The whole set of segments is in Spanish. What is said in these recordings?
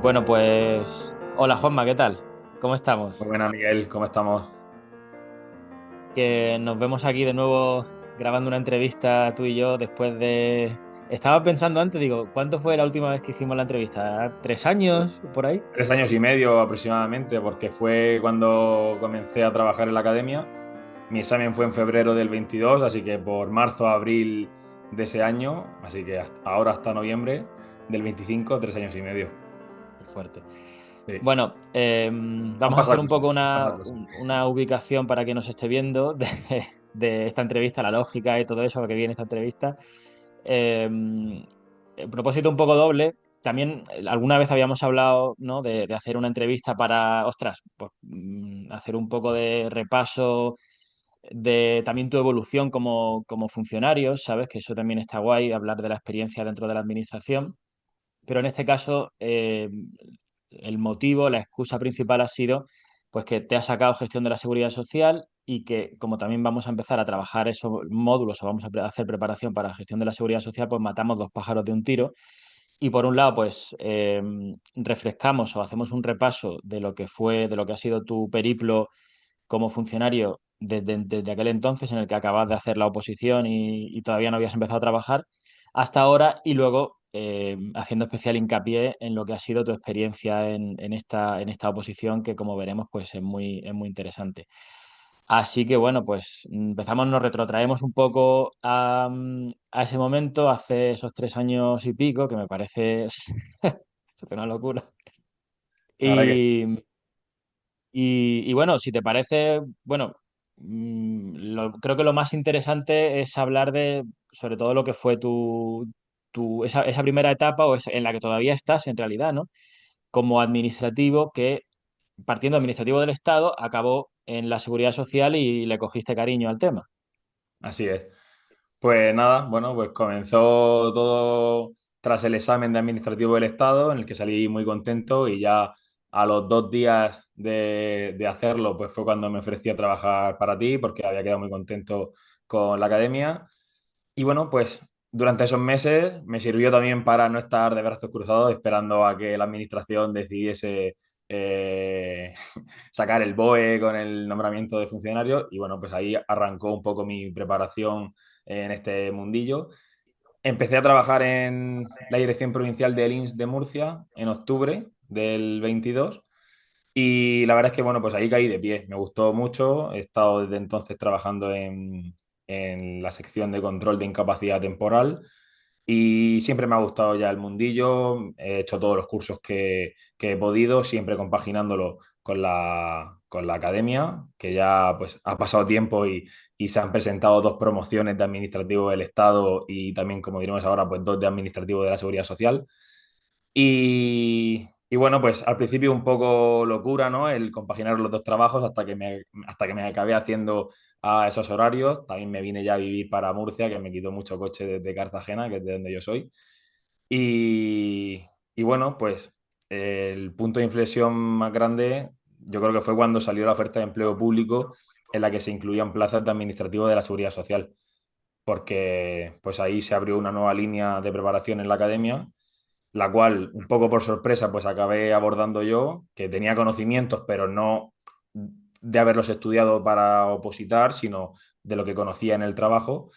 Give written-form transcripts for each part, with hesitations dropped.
Bueno, pues hola Juanma, ¿qué tal? ¿Cómo Muy estamos? buena, Miguel, ¿cómo estamos? Que nos vemos aquí de nuevo grabando una entrevista tú y yo después de... Estaba pensando antes, digo, ¿cuánto fue la última vez que hicimos la entrevista? ¿3 años por ahí? 3 años y medio aproximadamente, porque fue cuando comencé a trabajar en la academia. Mi examen fue en febrero del 22, así que por marzo, abril de ese año, así que ahora hasta noviembre del 25, 3 años y medio. Qué fuerte. Sí. Bueno, Han vamos a hacer pasado un cosas, poco han una, pasado cosas. una ubicación para que nos esté viendo de esta entrevista, la lógica y todo eso, a lo que viene esta entrevista. Eh, Propósito un poco doble. También alguna vez habíamos hablado, ¿no? de hacer una entrevista para, ostras, pues hacer un poco de repaso de también tu evolución como funcionario, ¿sabes? Que eso también está guay, hablar de la experiencia dentro de la administración. Pero en este caso, el motivo, la excusa principal ha sido pues que te ha sacado gestión de la seguridad social y que como también vamos a empezar a trabajar esos módulos o vamos a hacer preparación para gestión de la seguridad social, pues matamos dos pájaros de un tiro. Y por un lado, pues refrescamos o hacemos un repaso de lo que fue, de lo que ha sido tu periplo como funcionario desde aquel entonces en el que acabas de hacer la oposición y todavía no habías empezado a trabajar, hasta ahora y luego haciendo especial hincapié en lo que ha sido tu experiencia en esta oposición, que como veremos, pues es muy interesante. Así que bueno, pues empezamos, nos retrotraemos un poco a ese momento, hace esos 3 años y pico, que me parece una locura. La verdad que Y, y bueno, si te parece, bueno, creo que lo más interesante es hablar de, sobre todo, lo que fue esa primera etapa en la que todavía estás en realidad, ¿no? Como administrativo que, partiendo administrativo del Estado, acabó en la Seguridad Social y le cogiste cariño al tema. así es. Pues nada, bueno, pues comenzó todo tras el examen de administrativo del Estado, en el que salí muy contento y ya a los 2 días de hacerlo, pues fue cuando me ofrecí a trabajar para ti, porque había quedado muy contento con la academia. Y bueno, pues durante esos meses me sirvió también para no estar de brazos cruzados esperando a que la administración decidiese eh, sacar el BOE con el nombramiento de funcionario. Y bueno, pues ahí arrancó un poco mi preparación en este mundillo. Empecé a trabajar en la Dirección Provincial del INS de Murcia en octubre del 22 y la verdad es que, bueno, pues ahí caí de pie. Me gustó mucho. He estado desde entonces trabajando en la sección de control de incapacidad temporal y siempre me ha gustado ya el mundillo. He hecho todos los cursos que he podido, siempre compaginándolo con la academia, que ya pues ha pasado tiempo y se han presentado dos promociones de administrativo del Estado y también, como diremos ahora, pues dos de administrativo de la Seguridad Social. Y bueno, pues al principio un poco locura, ¿no? El compaginar los dos trabajos hasta que me acabé haciendo a esos horarios. También me vine ya a vivir para Murcia, que me quitó mucho coche desde Cartagena, que es de donde yo soy. Y, y bueno, pues el punto de inflexión más grande, yo creo que fue cuando salió la oferta de empleo público en la que se incluían plazas de administrativo de la Seguridad Social, porque pues ahí se abrió una nueva línea de preparación en la academia, la cual un poco por sorpresa pues acabé abordando yo, que tenía conocimientos, pero no de haberlos estudiado para opositar, sino de lo que conocía en el trabajo.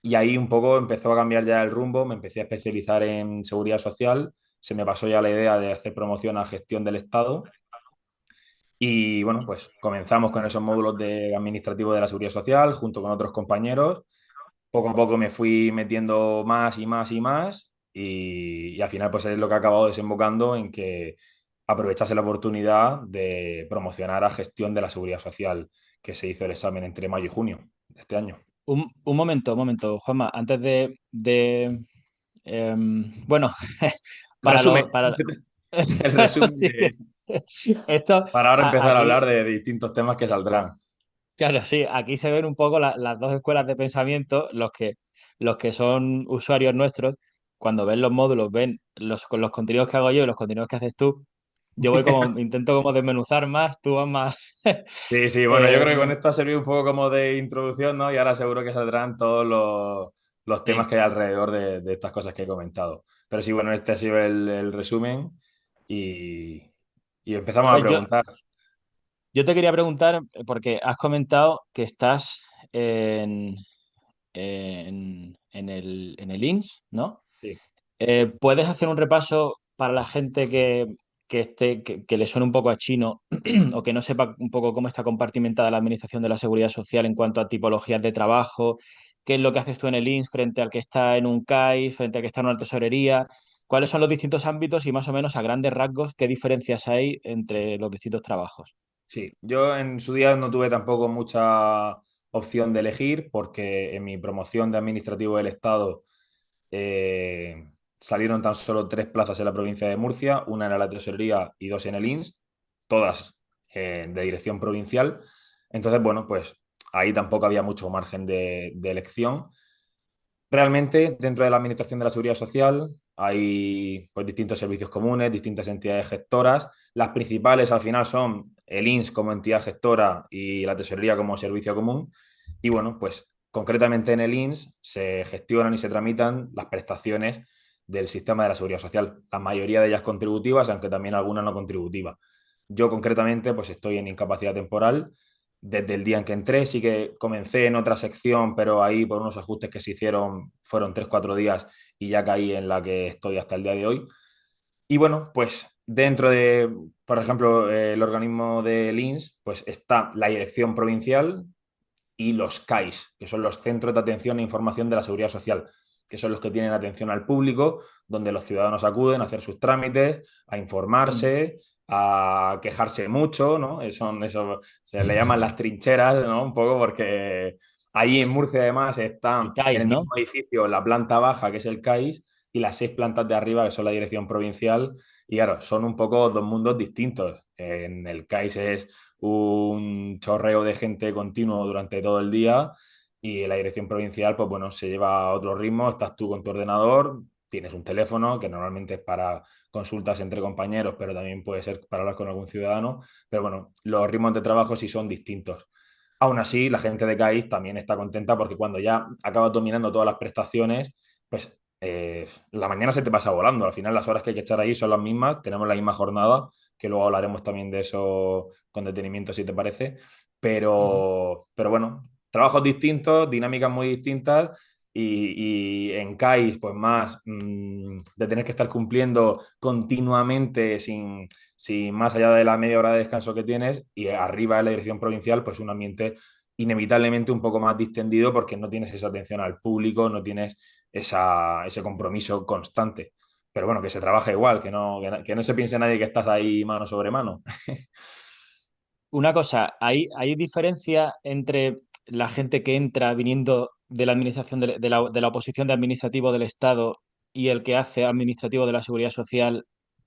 Y ahí un poco empezó a cambiar ya el rumbo, me empecé a especializar en seguridad social, se me pasó ya la idea de hacer promoción a gestión del Estado y bueno, pues comenzamos con esos módulos de administrativo de la seguridad social junto con otros compañeros. Poco a poco me fui metiendo más y más y más y al final pues es lo que ha acabado desembocando en que aprovechase la oportunidad de promocionar a gestión de la seguridad social, que se hizo el examen entre mayo y junio de este año. Un momento, Juanma, antes bueno, para Resumen, lo, para, el resumen sí, de, esto, para ahora empezar a aquí, hablar de distintos temas que saldrán. claro, sí, aquí se ven un poco las dos escuelas de pensamiento, los que son usuarios nuestros, cuando ven los módulos, ven con los contenidos que hago yo y los contenidos que haces tú, yo intento como desmenuzar más, tú vas más. Sí, sí, bueno, yo creo que con Eh, esto ha servido un poco como de introducción, ¿no? Y ahora seguro que saldrán todos los temas sí. que hay alrededor de estas cosas que he comentado. Pero sí, bueno, este ha sido el resumen. y, y empezamos A a ver, preguntar. yo te quería preguntar, porque has comentado que estás en, en el INS, ¿no? Sí, ¿Puedes hacer un repaso para la gente que le suene un poco a chino o que no sepa un poco cómo está compartimentada la Administración de la Seguridad Social en cuanto a tipologías de trabajo? ¿Qué es lo que haces tú en el INS frente al que está en un CAI, frente al que está en una tesorería? ¿Cuáles son los distintos ámbitos y más o menos a grandes rasgos qué diferencias hay entre los distintos trabajos? sí. Yo en su día no tuve tampoco mucha opción de elegir porque en mi promoción de administrativo del Estado eh, salieron tan solo 3 plazas en la provincia de Murcia, una en la tesorería y 2 en el INS, todas de dirección provincial. Entonces, bueno, pues ahí tampoco había mucho margen de elección. Realmente, dentro de la Administración de la Seguridad Social hay pues, distintos servicios comunes, distintas entidades gestoras. Las principales al final son el INS como entidad gestora y la Tesorería como servicio común. Y bueno, pues concretamente en el INS se gestionan y se tramitan las prestaciones del sistema de la Seguridad Social. La mayoría de ellas contributivas, aunque también algunas no contributivas. Yo concretamente pues estoy en incapacidad temporal desde el día en que entré. Sí que comencé en otra sección, pero ahí por unos ajustes que se hicieron fueron 3 o 4 días y ya caí en la que estoy hasta el día de hoy. Y bueno, pues dentro de, por ejemplo, el organismo del INS, pues está la dirección provincial y los CAIS, que son los Centros de Atención e Información de la Seguridad Social, que son los que tienen atención al público, donde los ciudadanos acuden a hacer sus trámites, a Mm. informarse, a quejarse mucho, ¿no? Eso se le llaman las trincheras, ¿no? Un poco porque ahí en Murcia además El están en CAIS, el ¿no? mismo edificio la planta baja, que es el CAIS, y las 6 plantas de arriba, que son la dirección provincial, y claro, son un poco dos mundos distintos. En el CAIS es un chorreo de gente continuo durante todo el día y la dirección provincial, pues bueno, se lleva a otro ritmo, estás tú con tu ordenador, tienes un teléfono que normalmente es para consultas entre compañeros, pero también puede ser para hablar con algún ciudadano, pero bueno, los ritmos de trabajo sí son distintos. Aún así, la gente de CAIS también está contenta porque cuando ya acabas dominando todas las prestaciones, pues la mañana se te pasa volando. Al final, las horas que hay que echar ahí son las mismas, tenemos la misma jornada, que luego hablaremos también de eso con detenimiento, si te parece. Ujú. Pero bueno, trabajos distintos, dinámicas muy distintas. Y en CAIS, pues más de tener que estar cumpliendo continuamente sin más allá de la media hora de descanso que tienes, y arriba de la dirección provincial, pues un ambiente inevitablemente un poco más distendido porque no tienes esa atención al público, no tienes ese compromiso constante. Pero bueno, que se trabaja igual, que no se piense nadie que estás ahí mano sobre mano. Una cosa, ¿hay diferencia entre la gente que entra viniendo de la administración de la oposición de administrativo del Estado y el que hace administrativo de la Seguridad Social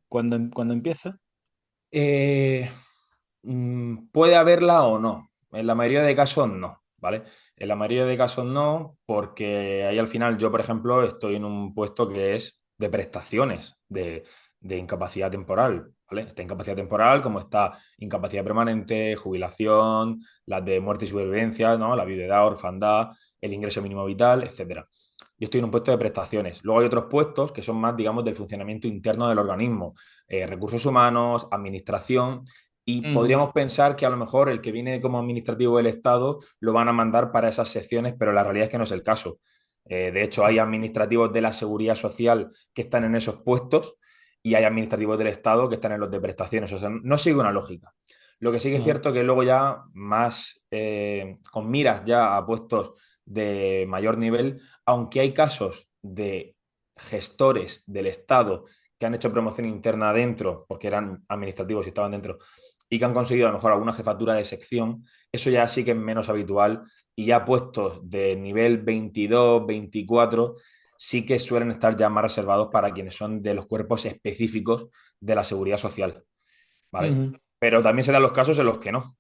cuando empieza? Eh, puede haberla o no. En la mayoría de casos no, ¿vale? En la mayoría de casos no, porque ahí al final yo, por ejemplo, estoy en un puesto que es de prestaciones de incapacidad temporal, ¿vale? Está incapacidad temporal, como está incapacidad permanente, jubilación, las de muerte y supervivencia, ¿no? La viudedad, orfandad, el ingreso mínimo vital, etcétera. Yo estoy en un puesto de prestaciones. Luego hay otros puestos que son más, digamos, del funcionamiento interno del organismo, recursos humanos, administración, y Ujú. podríamos pensar que a lo mejor el que viene como administrativo del Estado lo van a mandar para esas secciones, pero la realidad es que no es el caso. De hecho, hay administrativos de la Seguridad Social que están en esos puestos y hay administrativos del Estado que están en los de prestaciones. O sea, no sigue una lógica. Lo que sí que es Ujú. cierto que luego ya más con miras ya a puestos de mayor nivel, aunque hay casos de gestores del Estado que han hecho promoción interna dentro, porque eran administrativos y estaban dentro, y que han conseguido a lo mejor alguna jefatura de sección, eso ya sí que es menos habitual y ya puestos de nivel 22, 24, sí que suelen estar ya más reservados para quienes son de los cuerpos específicos de la seguridad social, ¿vale? Ujú. Pero también se dan los casos en los que no.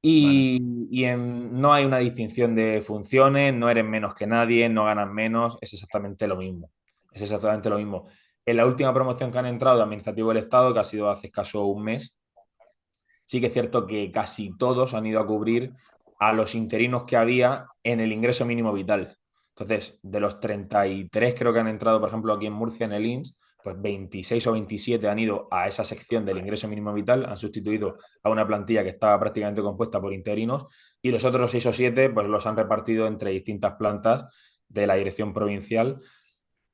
Vale. No hay una distinción de funciones, no eres menos que nadie, no ganas menos, es exactamente lo mismo. Es exactamente lo mismo. En la última promoción que han entrado de Administrativo del Estado, que ha sido hace escaso un mes, sí que es cierto que casi todos han ido a cubrir a los interinos que había en el ingreso mínimo vital. Entonces, de los 33 creo que han entrado, por ejemplo, aquí en Murcia, en el INS, pues 26 o 27 han ido a esa sección del ingreso mínimo vital, han sustituido a una plantilla que estaba prácticamente compuesta por interinos y los otros 6 o 7 pues los han repartido entre distintas plantas de la dirección provincial,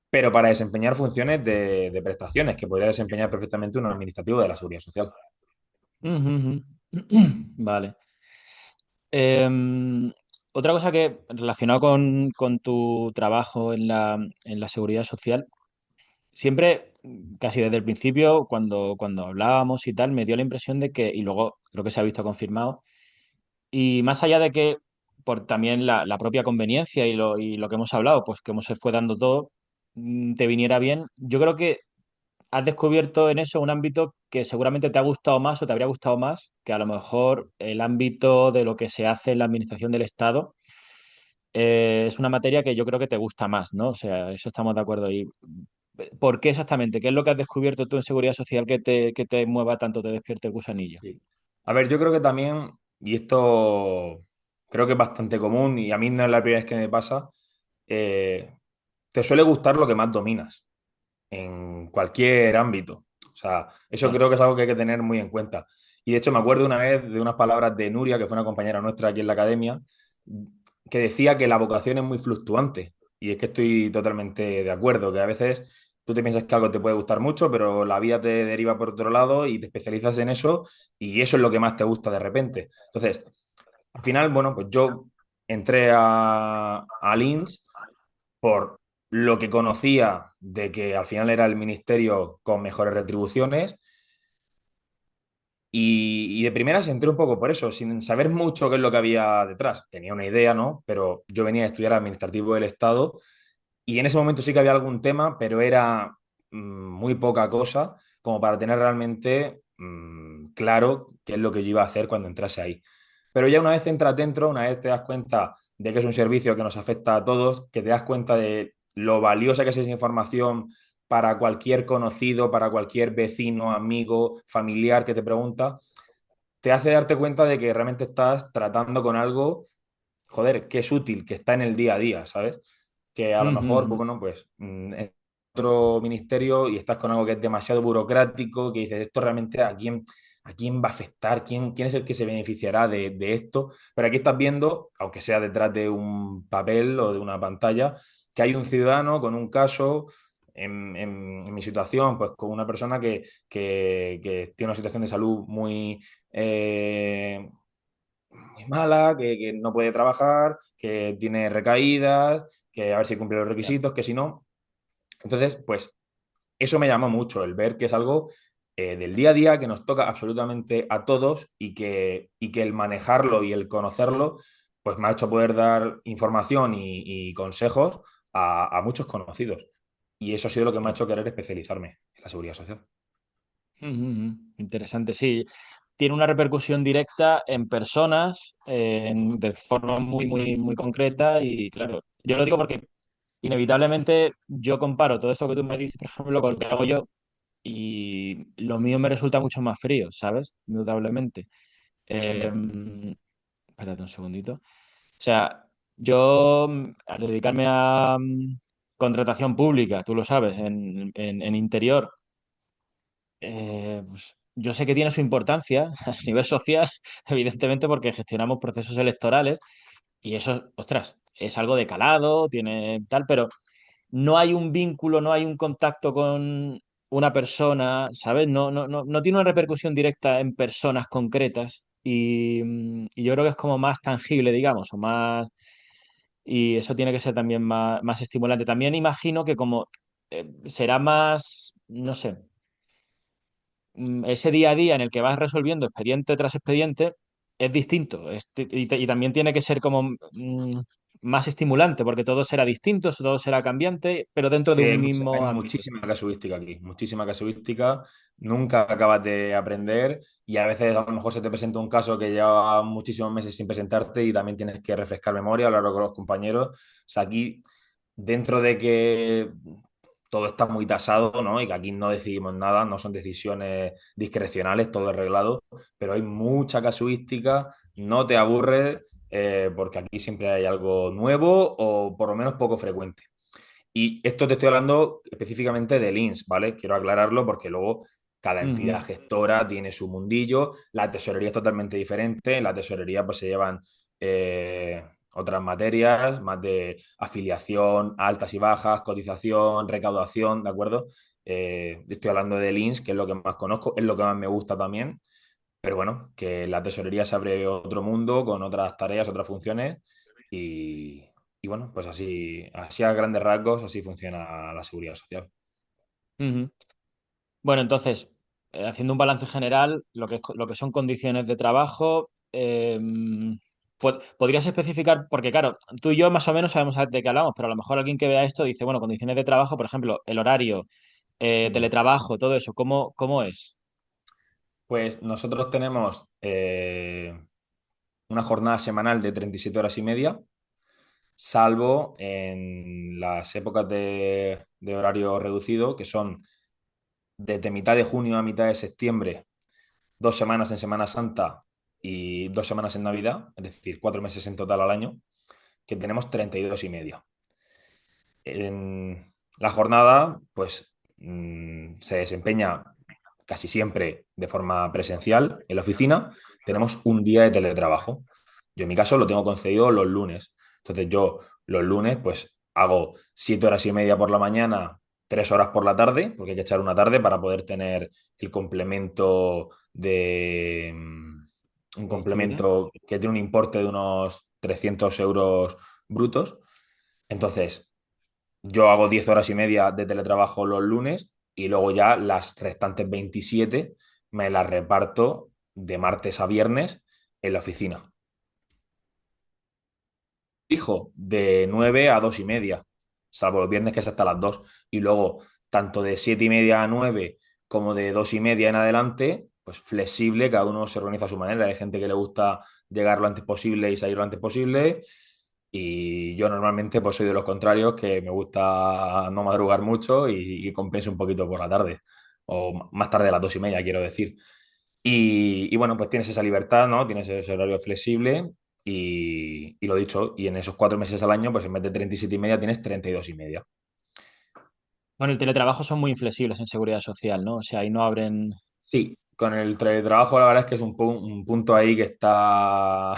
pero para desempeñar funciones de prestaciones que podría desempeñar perfectamente un administrativo de la Seguridad Social. Ujú, ujú. Vale. Em, Otra cosa que relacionado con tu trabajo en la seguridad social, siempre, casi desde el principio, cuando hablábamos y tal, me dio la impresión de que, y luego creo que se ha visto confirmado, y más allá de que por también la propia conveniencia y lo que hemos hablado, pues que se fue dando todo, te viniera bien, yo creo que has descubierto en eso un ámbito que seguramente te ha gustado más o te habría gustado más que a lo mejor el ámbito de lo que se hace en la administración del Estado. Es una materia que yo creo que te gusta más, ¿no? O sea, eso estamos de acuerdo. ¿Y por qué exactamente? ¿Qué es lo que has descubierto tú en seguridad social que te mueva tanto, te despierte el gusanillo? Sí. A ver, yo creo que también, y esto creo que es bastante común, y a mí no es la primera vez que me pasa, eh, te suele gustar lo que más dominas en cualquier ámbito. O sea, eso Sí. creo que es algo que hay que tener muy en cuenta. Y de hecho me acuerdo una vez de unas palabras de Nuria, que fue una compañera nuestra aquí en la academia, que decía que la vocación es muy fluctuante. Y es que estoy totalmente de acuerdo, que a veces tú te piensas que algo te puede gustar mucho, pero la vida te deriva por otro lado y te especializas en eso y eso es lo que más te gusta de repente. Entonces, al final, bueno, pues yo entré a Linz por lo que conocía de que al final era el ministerio con mejores retribuciones y de primeras entré un poco por eso, sin saber mucho qué es lo que había detrás. Tenía una idea, ¿no? Pero yo venía a estudiar administrativo del Estado y en ese momento sí que había algún tema, pero era muy poca cosa como para tener realmente claro qué es lo que yo iba a hacer cuando entrase ahí. Pero ya una vez entras dentro, una vez te das cuenta de que es un servicio que nos afecta a todos, que te das cuenta de lo valiosa que es esa información para cualquier conocido, para cualquier vecino, amigo, familiar que te pregunta, te hace darte cuenta de que realmente estás tratando con algo, joder, que es útil, que está en el día a día, ¿sabes? Que a lo Ujú, mejor, pues ujú. bueno, pues en otro ministerio y estás con algo que es demasiado burocrático, que dices, esto realmente a quién va a afectar, quién es el que se beneficiará de esto. Pero aquí estás viendo, aunque sea detrás de un papel o de una pantalla, que hay un ciudadano con un caso. En mi situación, pues con una persona que tiene una situación de salud muy mala, que no puede trabajar, que tiene recaídas, que a ver si cumple los Ya. requisitos, que si no. Entonces, pues eso me llamó mucho, el ver que es algo del día a día que nos toca absolutamente a todos y que el manejarlo y el conocerlo, pues me ha hecho poder dar información y consejos a muchos conocidos. Y eso ha sido lo que me ha Ya. hecho querer especializarme en la seguridad social. Ujú, ujú. Interesante, sí. Tiene una repercusión directa en personas de forma muy concreta y claro, yo lo digo porque inevitablemente yo comparo todo esto que tú me dices, por ejemplo, con lo que hago yo y lo mío me resulta mucho más frío, ¿sabes? Indudablemente. Eh, Ya. Espérate un segundito. O sea, yo al dedicarme a contratación pública, tú lo sabes, en interior, pues yo sé que tiene su importancia a nivel social, evidentemente, porque gestionamos procesos electorales y eso, ostras, es algo de calado, tiene tal, pero no hay un vínculo, no hay un contacto con una persona, ¿sabes? No tiene una repercusión directa en personas concretas y yo creo que es como más tangible, digamos, o más... Y eso tiene que ser también más estimulante. También imagino que como será más, no sé, ese día a día en el que vas resolviendo expediente tras expediente es distinto. Y también tiene que ser como más estimulante, porque todo será distinto, todo será cambiante, pero dentro de Sí, un hay mismo ámbito. muchísima casuística aquí, muchísima casuística, nunca acabas de aprender y a veces a lo mejor se te presenta un caso que lleva muchísimos meses sin presentarte y también tienes que refrescar memoria, hablarlo con los compañeros. O sea, aquí, dentro de que todo está muy tasado, ¿no? Y que aquí no decidimos nada, no son decisiones discrecionales, todo es reglado, pero hay mucha casuística, no te aburres porque aquí siempre hay algo nuevo o por lo menos poco frecuente. Y esto te estoy hablando específicamente del INS, ¿vale? Quiero aclararlo porque luego cada entidad Ujú. gestora tiene su mundillo, la tesorería es totalmente diferente, en la tesorería pues se llevan otras materias, más de afiliación, altas y bajas, cotización, recaudación, ¿de acuerdo? Estoy hablando del INS, que es lo que más conozco, es lo que más me gusta también, pero bueno, que la tesorería se abre otro mundo con otras tareas, otras funciones y, y bueno, pues así a grandes rasgos, así funciona la seguridad social. Ujú. Bueno, entonces, haciendo un balance general, lo que son condiciones de trabajo, podrías especificar, porque claro, tú y yo más o menos sabemos de qué hablamos, pero a lo mejor alguien que vea esto dice, bueno, condiciones de trabajo, por ejemplo, el horario, Mm. teletrabajo, todo eso, ¿cómo es? Pues nosotros tenemos una jornada semanal de 37 horas y media, salvo en las épocas de horario reducido, que son desde mitad de junio a mitad de septiembre, 2 semanas en Semana Santa y 2 semanas en Navidad, es decir, 4 meses en total al año, que tenemos 32 y media. En la jornada, pues se desempeña casi siempre de forma presencial en la oficina. Tenemos un día de teletrabajo. Yo en mi caso lo tengo concedido los lunes. Entonces yo los lunes pues hago 7 horas y media por la mañana, 3 horas por la tarde, porque hay que echar una tarde para poder tener el complemento un ¿De estudio? complemento que tiene un importe de unos 300 euros brutos. Entonces, yo hago 10 horas y media de teletrabajo los lunes y luego ya las restantes 27 me las reparto de martes a viernes en la oficina. Fijo de 9 a 2 y media, salvo los viernes que es hasta las 2. Y luego, tanto de 7 y media a 9 como de 2 y media en adelante, pues flexible, cada uno se organiza a su manera. Hay gente que le gusta llegar lo antes posible y salir lo antes posible. Y yo normalmente pues soy de los contrarios, que me gusta no madrugar mucho y compenso un poquito por la tarde. O más tarde a las 2 y media, quiero decir. Y bueno, pues tienes esa libertad, ¿no? Tienes ese horario flexible y lo dicho, y en esos 4 meses al año, pues en vez de 37 y media tienes 32 y media. Bueno, el teletrabajo son muy inflexibles en seguridad social, ¿no? O sea, ahí no abren... Sí, con el teletrabajo la verdad es que es un punto ahí que está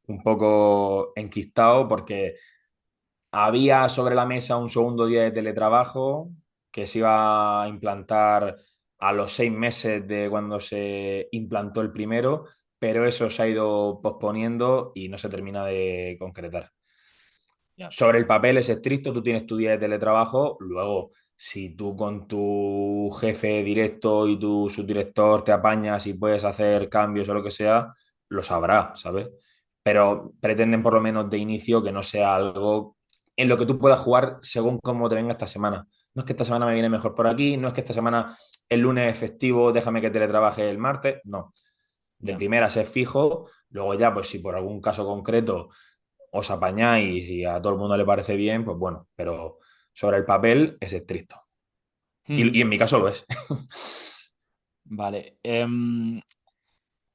un poco enquistado porque había sobre la mesa un segundo día de teletrabajo que se iba a implantar a los 6 meses de cuando se implantó el primero, pero eso se ha ido posponiendo y no se termina de concretar. Ya. Sobre el papel es estricto, tú tienes tu día de teletrabajo, luego si tú con tu jefe directo y tu subdirector te apañas y puedes hacer cambios o lo que sea, lo sabrá, ¿sabes? Pero pretenden por lo menos de inicio que no sea algo en lo que tú puedas jugar según cómo te venga esta semana. No es que esta semana me viene mejor por aquí, no es que esta semana el lunes es festivo, déjame que teletrabaje el martes, no. De Ya. primeras es fijo, luego ya pues si por algún caso concreto os apañáis y a todo el mundo le parece bien, pues bueno, pero sobre el papel es estricto. Y Ujú. en mi caso lo es. Vale.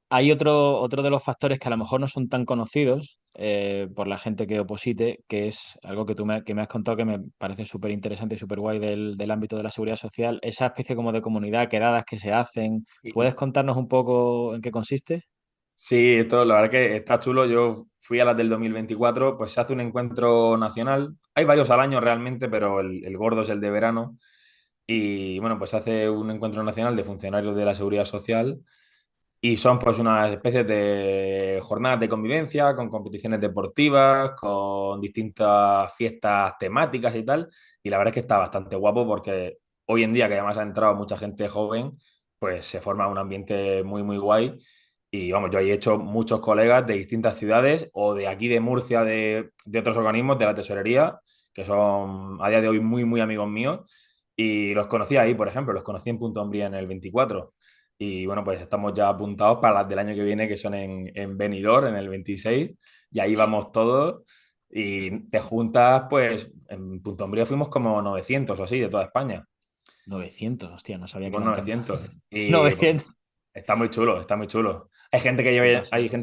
Hay otro de los factores que a lo mejor no son tan conocidos por la gente que oposite, que es algo que me has contado que me parece súper interesante y súper guay del ámbito de la seguridad social, esa especie como de comunidad, quedadas que se hacen. ¿Puedes contarnos un poco en qué consiste? Sí, esto la verdad que está chulo. Yo fui a las del 2024, pues se hace un encuentro nacional. Hay varios al año realmente, pero el gordo es el de verano. Y bueno, pues se hace un encuentro nacional de funcionarios de la seguridad social. Y son pues unas especies de jornadas de convivencia con competiciones deportivas, con distintas fiestas temáticas y tal. Y la verdad es que está bastante guapo porque hoy en día, que además ha entrado mucha gente joven, pues se forma un ambiente muy, muy guay. Y vamos, yo ahí he hecho muchos colegas de distintas ciudades o de aquí de Murcia, de otros organismos de la tesorería, que son a día de hoy muy, muy amigos míos. Y los conocí ahí, por ejemplo, los conocí en Punto Umbría en el 24. Y bueno, pues estamos ya apuntados para las del año que viene, que son en Benidorm, en el 26. Y ahí vamos todos. Y te juntas, pues, en Punto Umbría fuimos como 900 o así, de toda España. 900, hostia, no sabía que Fuimos eran tantos. 900. Y pues, 900. está muy chulo, está muy chulo. Hay gente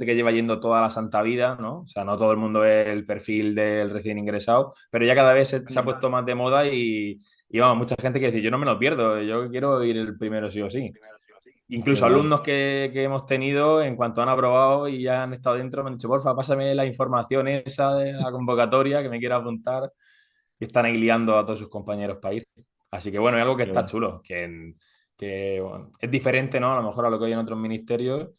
que lleva yendo toda la santa vida, ¿no? O sea, no todo el mundo es el perfil del recién ingresado, pero ya cada vez se ha Mm. puesto más de moda y vamos, mucha gente que dice, yo no me lo pierdo, yo quiero ir el primero sí o sí. Qué Incluso guay. alumnos que hemos tenido, en cuanto han aprobado y ya han estado dentro, me han dicho, porfa, pásame la información esa de la convocatoria que me quiero apuntar y están ahí liando a todos sus compañeros para ir. Así que bueno, es algo que Qué está bueno. chulo, bueno, es diferente, ¿no? A lo mejor a lo que hay en otros ministerios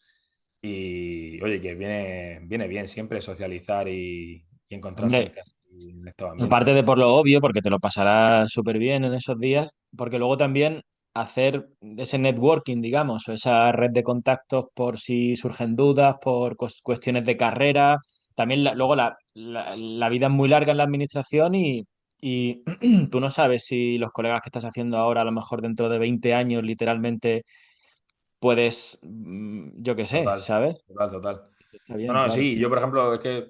y oye, que viene bien siempre socializar y encontrar Hombre, gente así en estos aparte ambientes. de por lo obvio, porque te lo pasarás súper bien en esos días, porque luego también hacer ese networking, digamos, o esa red de contactos por si surgen dudas, por cuestiones de carrera. También luego la vida es muy larga en la administración y tú no sabes si los colegas que estás haciendo ahora, a lo mejor dentro de 20 años, literalmente puedes, yo qué sé, Total, ¿sabes? total, total. Está No, bien, no, claro. sí, yo por ejemplo, es que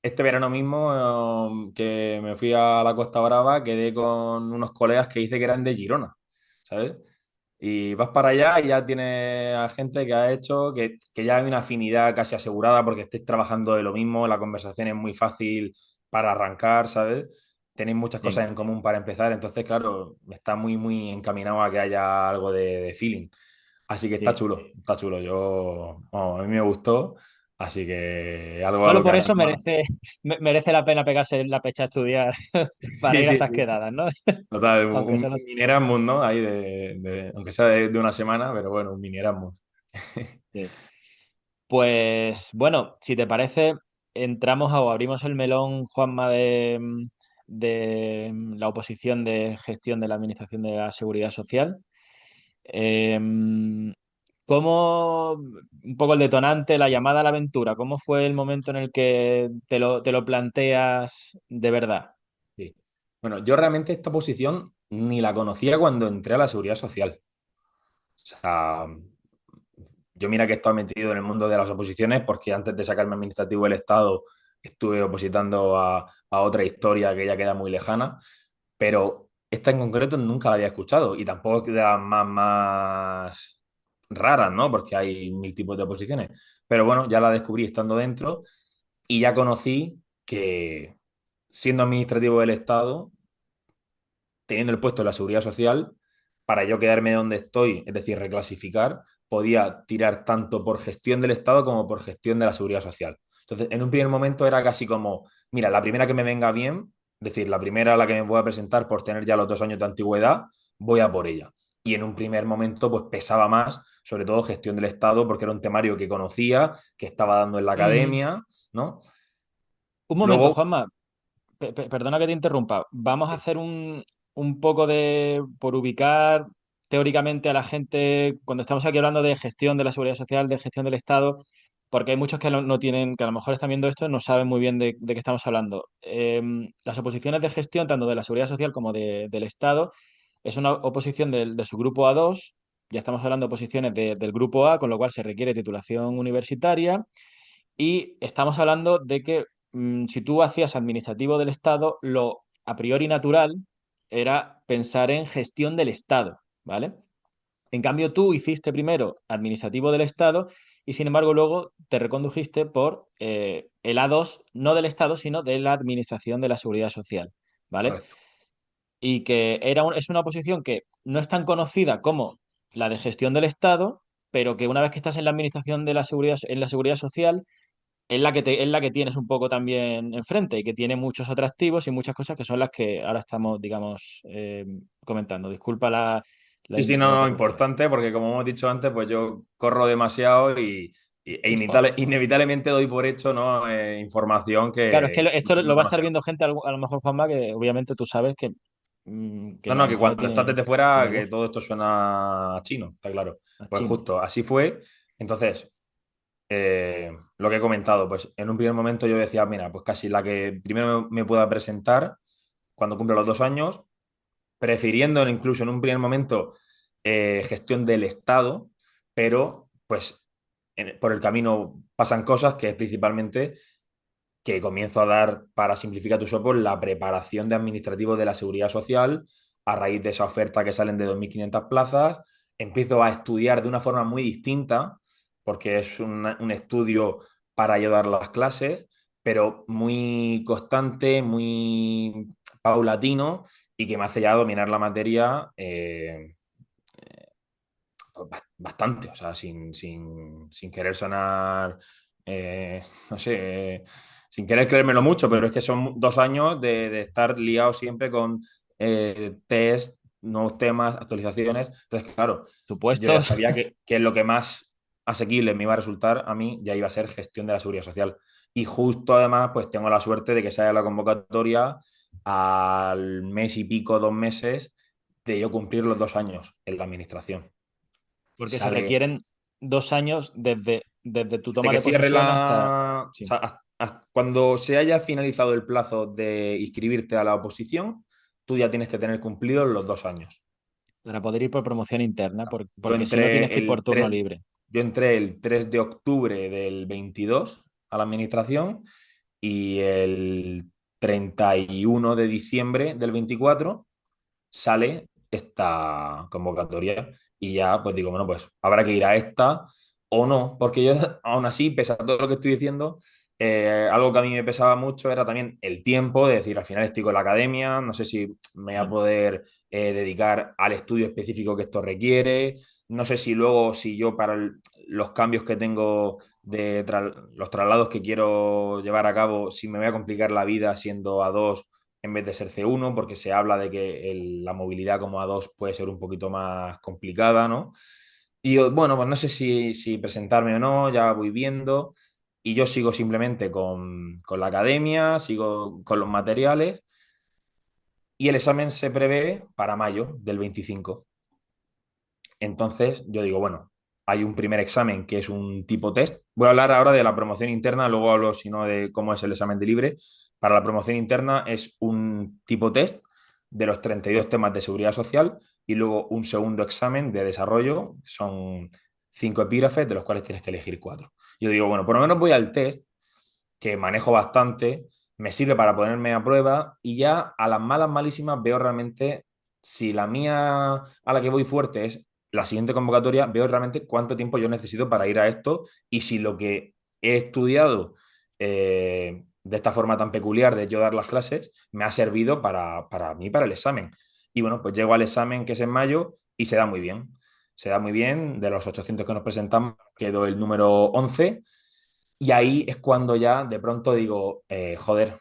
este verano mismo que me fui a la Costa Brava, quedé con unos colegas que hice que eran de Girona, ¿sabes? Y vas para allá y ya tienes a gente que ha hecho, que ya hay una afinidad casi asegurada porque estés trabajando de lo mismo, la conversación es muy fácil para arrancar, ¿sabes? Tenéis muchas Sí, cosas en común para empezar, entonces, claro, está muy, muy encaminado a que haya algo de feeling. Así que está sí. chulo, está chulo. A mí me gustó, así que algo a Solo lo que por eso animar. merece la pena pegarse la pecha a estudiar para Sí, ir a sí, esas sí. quedadas, ¿no? Total, Aunque un solo... mini Erasmus, ¿no? Ahí aunque sea de una semana, pero bueno, un mini Erasmus. Sí. Pues bueno, si te parece, entramos o abrimos el melón, Juanma, de la oposición de gestión de la Administración de la Seguridad Social. Eh, ¿Cómo, un poco el detonante, la llamada a la aventura, cómo fue el momento en el que te lo planteas de verdad? Sí. Bueno, yo realmente esta posición ni la conocía cuando entré a la Seguridad Social. O sea, yo mira que he estado metido en el mundo de las oposiciones porque antes de sacarme administrativo del Estado estuve opositando a otra historia que ya queda muy lejana, pero esta en concreto nunca la había escuchado y tampoco es de las más raras, ¿no? Porque hay mil tipos de oposiciones. Pero bueno, ya la descubrí estando dentro y ya conocí que siendo administrativo del Estado teniendo el puesto de la seguridad social, para yo quedarme donde estoy, es decir, reclasificar, podía tirar tanto por gestión del Estado como por gestión de la seguridad social. Entonces, en un primer momento era casi como, mira, la primera que me venga bien, es decir, la primera a la que me pueda presentar por tener ya los 2 años de antigüedad, voy a por ella. Y en un primer momento, pues pesaba más, sobre todo gestión del Estado, porque era un temario que conocía, que estaba dando en la Ujú. academia, ¿no? Un momento, Luego, Juanma, perdona que te interrumpa. Vamos a hacer un poco de, por ubicar teóricamente a la gente, cuando estamos aquí hablando de gestión de la seguridad social, de gestión del Estado, porque hay muchos que no tienen, que a lo mejor están viendo esto y no saben muy bien de qué estamos hablando. Las oposiciones de gestión, tanto de la seguridad social como del Estado, es una oposición de su grupo A2. Ya estamos hablando de oposiciones del grupo A, con lo cual se requiere titulación universitaria. Y estamos hablando de que si tú hacías administrativo del Estado, lo a priori natural era pensar en gestión del Estado, ¿vale? En cambio, tú hiciste primero administrativo del Estado y sin embargo luego te recondujiste por el A2, no del Estado, sino de la Administración de la Seguridad Social, ¿vale? correcto. Y que es una posición que no es tan conocida como la de gestión del Estado, pero que una vez que estás en la Administración de la Seguridad, en la Seguridad Social, es la que tienes un poco también enfrente y que tiene muchos atractivos y muchas cosas que son las que ahora estamos, digamos, comentando. Disculpa Sí, sí, la no, no, interrupción. importante porque como hemos dicho antes, pues yo corro demasiado inevitablemente doy por hecho, ¿no? Información Claro, es que que esto incluso no lo va a estar conocía. viendo gente, a lo mejor, Juanma, que obviamente tú sabes que No, a lo no, que mejor no cuando estás tiene desde fuera, ni idea. que todo esto suena a chino, está claro. A Pues chino. justo, así fue. Entonces, lo que he comentado, pues en un primer momento yo decía, mira, pues casi la que primero me pueda presentar cuando cumpla los 2 años, prefiriendo incluso en un primer momento gestión del Estado, pero pues por el camino pasan cosas que es principalmente que comienzo a dar, para simplificar tu soporte, la preparación de administrativo de la seguridad social a raíz de esa oferta que salen de 2.500 plazas. Empiezo a estudiar de una forma muy distinta, porque es un estudio para ayudar a las clases, pero muy constante, muy paulatino y que me hace ya dominar la materia bastante, o sea, sin querer sonar, no sé, sin querer creérmelo mucho, pero es que son 2 años de estar liado siempre con test, nuevos temas, actualizaciones. Entonces, claro, yo ya Supuestos. sabía que lo que más asequible me iba a resultar a mí ya iba a ser gestión de la seguridad social. Y justo además, pues tengo la suerte de que se haya la convocatoria al mes y pico, 2 meses, de yo cumplir los 2 años en la administración. Porque se Sale requieren 2 años desde tu de toma que de cierre posesión hasta... la... O Sí, sea, cuando se haya finalizado el plazo de inscribirte a la oposición, tú ya tienes que tener cumplidos los 2 años. para poder ir por promoción interna, Yo porque si no tienes entré que ir por el turno 3, libre. yo entré el 3 de octubre del 22 a la administración y el 31 de diciembre del 24 sale esta convocatoria y ya pues digo, bueno, pues habrá que ir a esta o no, porque yo aún así, pese a todo lo que estoy diciendo, algo que a mí me pesaba mucho era también el tiempo, de decir, al final estoy con la academia, no sé si me voy a Claro. poder dedicar al estudio específico que esto requiere, no sé si luego, si yo para los cambios que tengo los traslados que quiero llevar a cabo, si me voy a complicar la vida siendo A2 en vez de ser C1, porque se habla de que la movilidad como A2 puede ser un poquito más complicada, ¿no? Y bueno, pues no sé si presentarme o no, ya voy viendo. Y yo sigo simplemente con la academia, sigo con los materiales y el examen se prevé para mayo del 25. Entonces yo digo, bueno, hay un primer examen que es un tipo test. Voy a hablar ahora de la promoción interna, luego hablo, si no, de cómo es el examen de libre. Para la promoción interna es un tipo test de los 32 temas de seguridad social y luego un segundo examen de desarrollo. Son 5 epígrafes de los cuales tienes que elegir 4. Yo digo, bueno, por lo menos voy al test, que manejo bastante, me sirve para ponerme a prueba y ya a las malas, malísimas veo realmente si la mía a la que voy fuerte es la siguiente convocatoria, veo realmente cuánto tiempo yo necesito para ir a esto y si lo que he estudiado de esta forma tan peculiar de yo dar las clases me ha servido para mí, para el examen. Y bueno, pues llego al examen que es en mayo y se da muy bien. Se da muy bien, de los 800 que nos presentamos, quedó el número 11 y ahí es cuando ya de pronto digo, joder,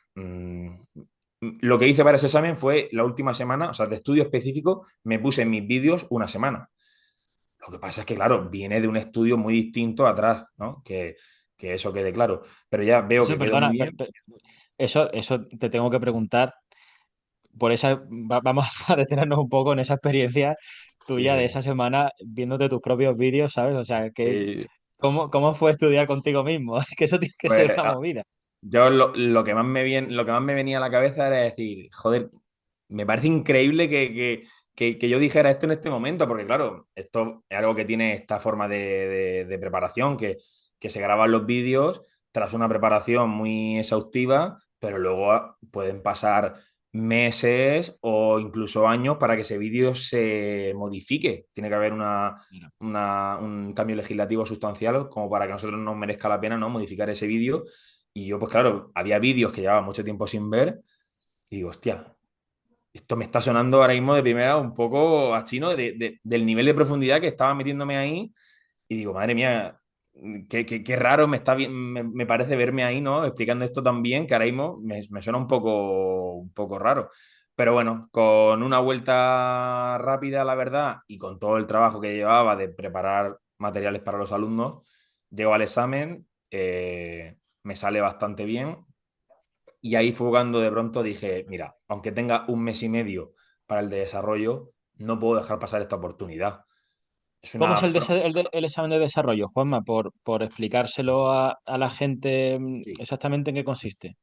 lo que hice para ese examen fue la última semana, o sea, de estudio específico, me puse en mis vídeos una semana. Lo que pasa es que, claro, viene de un estudio muy distinto atrás, ¿no? Que eso quede claro. Pero ya veo Eso, que quedó muy perdona, bien. eso te tengo que preguntar por esa, vamos a detenernos un poco en esa experiencia tuya de Eh, esa semana viéndote tus propios vídeos, ¿sabes? O sea, eh, ¿cómo fue estudiar contigo mismo? Es que eso tiene que pues ser una movida. yo lo que más me venía a la cabeza era decir, joder, me parece increíble que yo dijera esto en este momento, porque claro, esto es algo que tiene esta forma de preparación, que se graban los vídeos tras una preparación muy exhaustiva, pero luego pueden pasar meses o incluso años para que ese vídeo se modifique. Tiene que haber Mira. un cambio legislativo sustancial como para que a nosotros nos merezca la pena, ¿no? Modificar ese vídeo. Y yo, pues claro, había vídeos que llevaba mucho tiempo sin ver y digo, hostia, esto me está sonando ahora mismo de primera un poco a chino del nivel de profundidad que estaba metiéndome ahí. Y digo, madre mía, qué raro me parece verme ahí, ¿no? Explicando esto tan bien que ahora mismo me suena un poco raro. Pero bueno, con una vuelta rápida, la verdad, y con todo el trabajo que llevaba de preparar materiales para los alumnos, llego al examen, me sale bastante bien. Y ahí fue cuando de pronto dije, mira, aunque tenga un mes y medio para el de desarrollo, no puedo dejar pasar esta oportunidad. Es ¿Cómo es una... el examen de desarrollo, Juanma? Por explicárselo a la gente Sí. exactamente en qué consiste.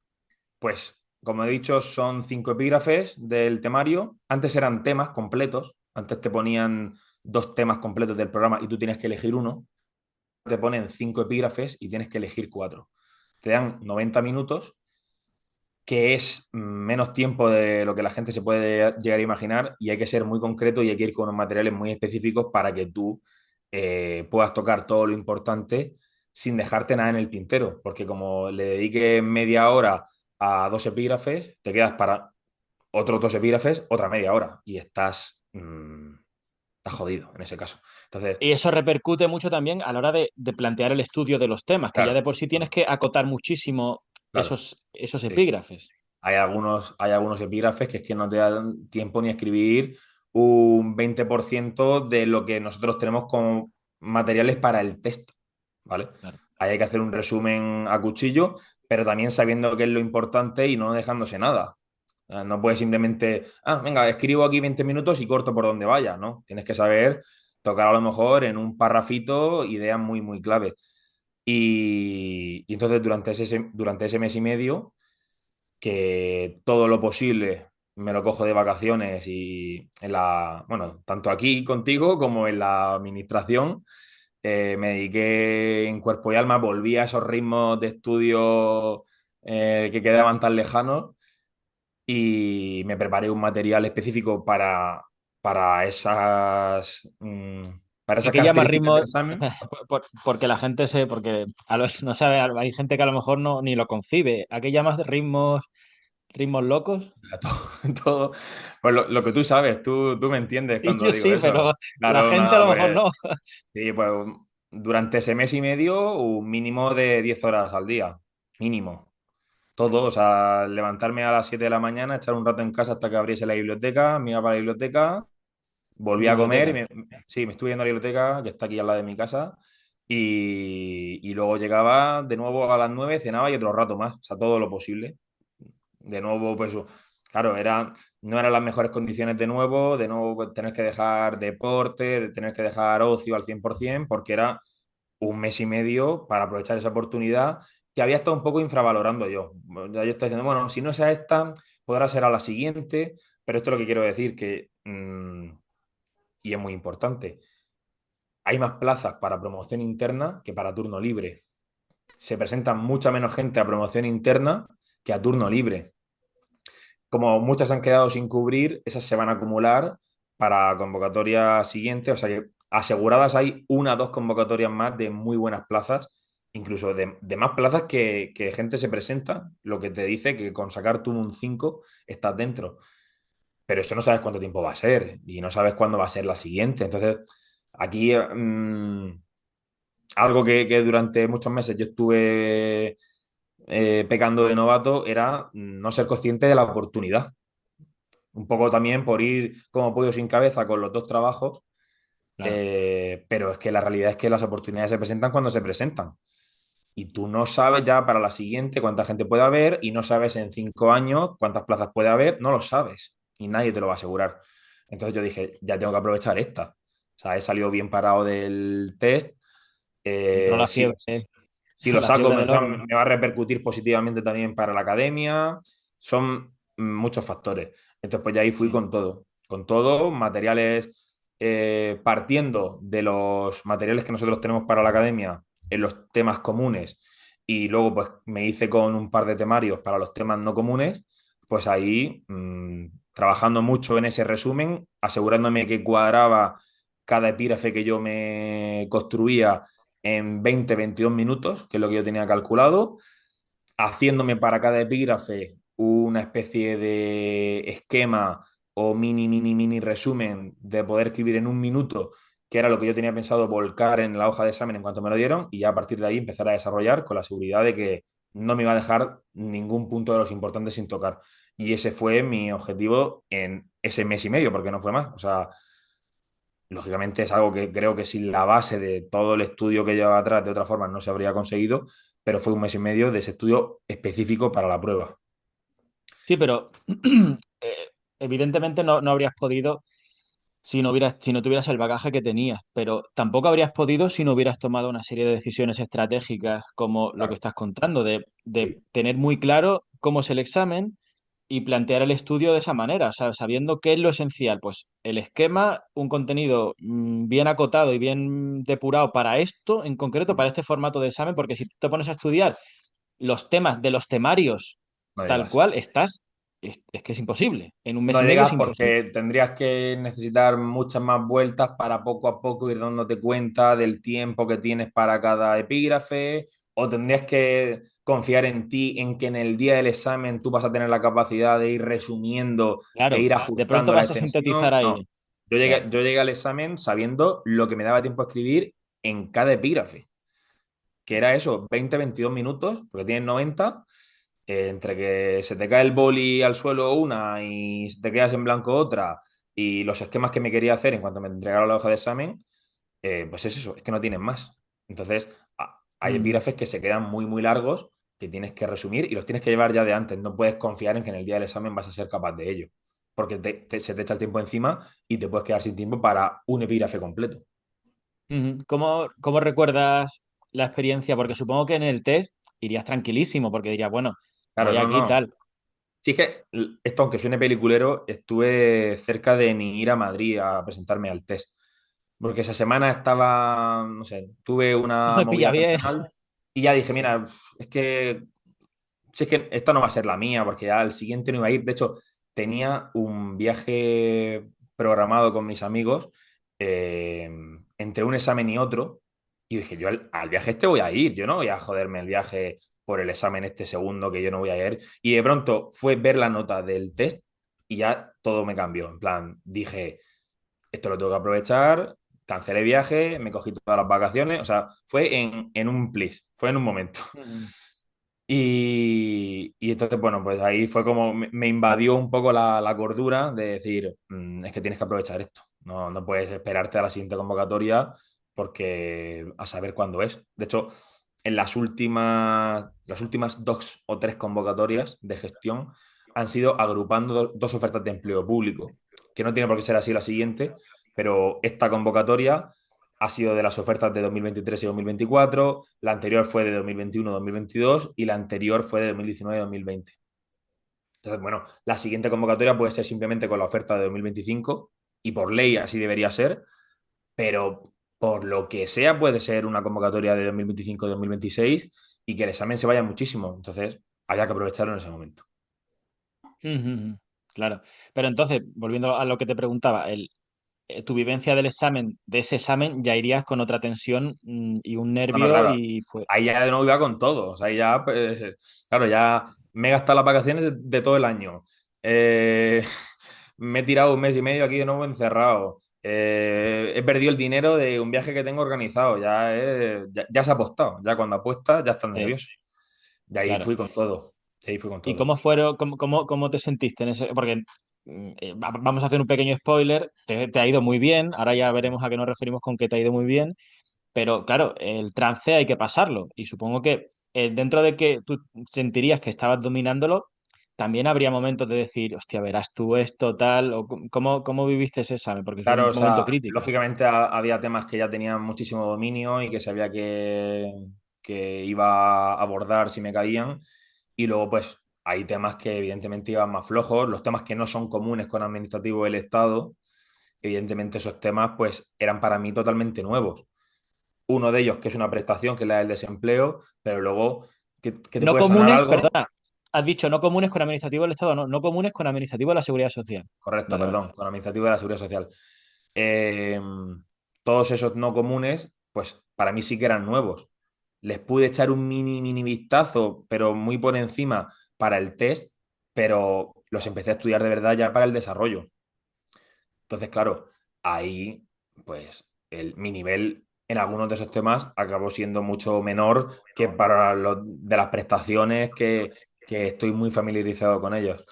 Pues, como he dicho, son 5 epígrafes del temario. Antes eran temas completos. Antes te ponían 2 temas completos del programa y tú tienes que elegir uno. Te ponen 5 epígrafes y tienes que elegir 4. Te dan 90 minutos, que es menos tiempo de lo que la gente se puede llegar a imaginar y hay que ser muy concreto y hay que ir con unos materiales muy específicos para que tú puedas tocar todo lo importante sin dejarte nada en el tintero, porque como le dediques media hora a dos epígrafes, te quedas para otros dos epígrafes, otra media hora, y estás jodido en ese caso. Entonces, Y eso repercute mucho también a la hora de plantear el estudio de los temas, que ya claro, de por sí tienes que acotar muchísimo claro, esos sí. epígrafes. Hay algunos epígrafes que es que no te dan tiempo ni a escribir un 20% de lo que nosotros tenemos como materiales para el texto, ¿vale? Claro. Ahí hay que hacer un resumen a cuchillo, pero también sabiendo qué es lo importante y no dejándose nada. No puedes simplemente, venga, escribo aquí 20 minutos y corto por donde vaya, ¿no? Tienes que saber tocar a lo mejor en un parrafito ideas muy, muy clave. Y entonces durante ese mes y medio que todo lo posible me lo cojo de vacaciones y bueno, tanto aquí contigo como en la administración, me dediqué en cuerpo y alma, volví a esos ritmos de estudio que quedaban tan lejanos y me preparé un material específico para para ¿A esas qué llama características ritmo? del examen. Porque la gente porque no sabe, hay gente que a lo mejor no ni lo concibe. ¿A qué llamas ritmos locos? Todo, todo, pues lo que tú sabes, tú me entiendes Sí, cuando yo digo sí, pero eso. la Claro, gente a nada, lo mejor pues no. sí, pues durante ese mes y medio, un mínimo de 10 horas al día. Mínimo. Todo, o sea, levantarme a las 7 de la mañana, echar un rato en casa hasta que abriese la biblioteca, me iba para la biblioteca, volví a comer, Biblioteca. sí, me estuve yendo a la biblioteca, que está aquí al lado de mi casa, y luego llegaba de nuevo a las 9 cenaba y otro rato más, o sea, todo lo posible. De nuevo, pues claro, no eran las mejores condiciones de nuevo pues, tener que dejar deporte, de tener que dejar ocio al 100%, porque era un mes y medio para aprovechar esa oportunidad que había estado un poco infravalorando yo. Ya yo estaba diciendo, bueno, si no es a esta, podrá ser a la siguiente, pero esto es lo que quiero decir, y es muy importante, hay más plazas para promoción interna que para turno libre. Se presenta mucha menos gente a promoción interna que a turno libre. Como muchas han quedado sin cubrir, esas se van a acumular para convocatoria siguiente. O sea que aseguradas hay una o dos convocatorias más de muy buenas plazas, incluso de más plazas que gente se presenta, lo que te dice que con sacar tú un 5 estás dentro. Pero eso no sabes cuánto tiempo va a ser y no sabes cuándo va a ser la siguiente. Entonces, aquí algo que durante muchos meses yo estuve pecando de novato era no ser consciente de la oportunidad. Un poco también por ir como pollo sin cabeza con los dos trabajos, Claro. pero es que la realidad es que las oportunidades se presentan cuando se presentan. Y tú no sabes ya para la siguiente cuánta gente puede haber y no sabes en 5 años cuántas plazas puede haber, no lo sabes y nadie te lo va a asegurar. Entonces yo dije, ya tengo que aprovechar esta. O sea, he salido bien parado del test. Entró Eh, si, si lo la saco, fiebre del oro, ¿no? me va a repercutir positivamente también para la academia. Son muchos factores. Entonces, pues ya ahí fui Sí. con todo, materiales, partiendo de los materiales que nosotros tenemos para la academia en los temas comunes y luego pues me hice con un par de temarios para los temas no comunes, pues ahí trabajando mucho en ese resumen, asegurándome que cuadraba cada epígrafe que yo me construía en 20-22 minutos, que es lo que yo tenía calculado, haciéndome para cada epígrafe una especie de esquema o mini, mini, mini resumen de poder escribir en un minuto, que era lo que yo tenía pensado volcar en la hoja de examen en cuanto me lo dieron, y ya a partir de ahí empezar a desarrollar con la seguridad de que no me iba a dejar ningún punto de los importantes sin tocar. Y ese fue mi objetivo en ese mes y medio, porque no fue más. O sea, lógicamente es algo que creo que sin la base de todo el estudio que llevaba atrás, de otra forma no se habría conseguido, pero fue un mes y medio de ese estudio específico para la prueba. Sí, pero eh, evidentemente no habrías podido si no tuvieras el bagaje que tenías, pero tampoco habrías podido si no hubieras tomado una serie de decisiones estratégicas como lo que Claro, estás contando, de sí, tener muy claro cómo es el examen y plantear el estudio de esa manera, o sea, sabiendo qué es lo esencial, pues el esquema, un contenido bien acotado y bien depurado para esto, en concreto para este formato de examen, porque si te pones a estudiar los temas de los temarios no tal llegas. cual, estás es que es imposible. En un mes No y medio es llegas imposible. porque tendrías que necesitar muchas más vueltas para poco a poco ir dándote cuenta del tiempo que tienes para cada epígrafe, o tendrías que confiar en ti, en que en el día del examen tú vas a tener la capacidad de ir resumiendo e Claro, ir de pronto ajustando la vas a sintetizar extensión. ahí. No, yo Claro. llegué, yo llegué al examen sabiendo lo que me daba tiempo a escribir en cada epígrafe, que era eso, 20-22 minutos, porque tienes 90 entre que se te cae el boli al suelo una y se te quedas en blanco otra, y los esquemas que me quería hacer en cuanto me entregaron la hoja de examen, pues es eso, es que no tienen más. Entonces, hay Mm, epígrafes que se quedan muy, muy largos, que tienes que resumir y los tienes que llevar ya de antes. No puedes confiar en que en el día del examen vas a ser capaz de ello, porque se te echa el tiempo encima y te puedes quedar sin tiempo para un epígrafe completo. ¿Cómo recuerdas la experiencia? Porque supongo que en el test irías tranquilísimo, porque dirías, bueno, Claro, voy no, aquí y no. tal. Sí, es que esto, aunque suene peliculero, estuve cerca de ni ir a Madrid a presentarme al test. Porque esa semana estaba, no sé, tuve una Me pilla movida bien. personal y ya dije, mira, es que, si es que esta no va a ser la mía, porque ya al siguiente no iba a ir. De hecho, tenía un viaje programado con mis amigos eh, entre un examen y otro. Y dije, yo al viaje este voy a ir, yo no voy a joderme el viaje por el examen este segundo que yo no voy a ir. Y de pronto fue ver la nota del test y ya todo me cambió. En plan, dije, esto lo tengo que aprovechar, cancelé viaje, me cogí todas las vacaciones, o sea, fue en un plis, fue en un momento. Mm, Y entonces, bueno, pues ahí fue como me invadió un poco la cordura de decir, es que tienes que aprovechar esto, no puedes esperarte a la siguiente convocatoria porque a saber cuándo es. De hecho, en las últimas 2 o 3 convocatorias de gestión han sido agrupando dos ofertas de empleo público, que no tiene por qué ser así la siguiente, pero esta convocatoria ha sido de las ofertas de 2023 y 2024, la anterior fue de 2021-2022 y la anterior fue de 2019-2020. Entonces, bueno, la siguiente convocatoria puede ser simplemente con la oferta de 2025 y por ley así debería ser, pero por lo que sea puede ser una convocatoria de 2025-2026 y que el examen se vaya muchísimo. Entonces, había que aprovecharlo en ese momento. claro. Pero entonces, volviendo a lo que te preguntaba, tu vivencia del examen, de ese examen, ya irías con otra tensión y un No, no, nervio claro. y fue. Ahí ya de nuevo iba con todo. O sea, ahí ya, pues, claro, ya me he gastado las vacaciones de todo el año. Eh, me he tirado un mes y medio aquí de nuevo encerrado. He perdido el dinero de un viaje que tengo organizado. Ya se ha apostado. Ya cuando apuestas, ya estás Sí, nervioso. De ahí claro. fui con todo. De ahí fui con ¿Y todo. cómo te sentiste en ese? Porque vamos a hacer un pequeño spoiler. Te ha ido muy bien. Ahora ya veremos a qué nos referimos con que te ha ido muy bien. Pero claro, el trance hay que pasarlo. Y supongo que dentro de que tú sentirías que estabas dominándolo, también habría momentos de decir, hostia, verás tú esto, tal, o cómo viviste ese examen, porque fue Claro, un o momento sea, crítico. lógicamente había temas que ya tenían muchísimo dominio y que sabía que iba a abordar si me caían. Y luego, pues, hay temas que evidentemente iban más flojos, los temas que no son comunes con administrativo del Estado, evidentemente esos temas, pues, eran para mí totalmente nuevos. Uno de ellos, que es una prestación, que es la del desempleo, pero luego, que te No puede sonar comunes, algo. perdona, has dicho no comunes con administrativo del Estado, no comunes con administrativo de la Seguridad Social. Correcto, Vale, vale. perdón, con administrativo de la Seguridad Social. Eh, Todos esos no comunes, pues para mí sí que eran nuevos. Les pude echar un mini, mini vistazo, pero muy por encima para el test, pero los empecé a estudiar de verdad ya para el desarrollo. Entonces, claro, ahí, pues, mi nivel en algunos de esos temas acabó siendo mucho menor que para los de las prestaciones que estoy muy familiarizado con ellos.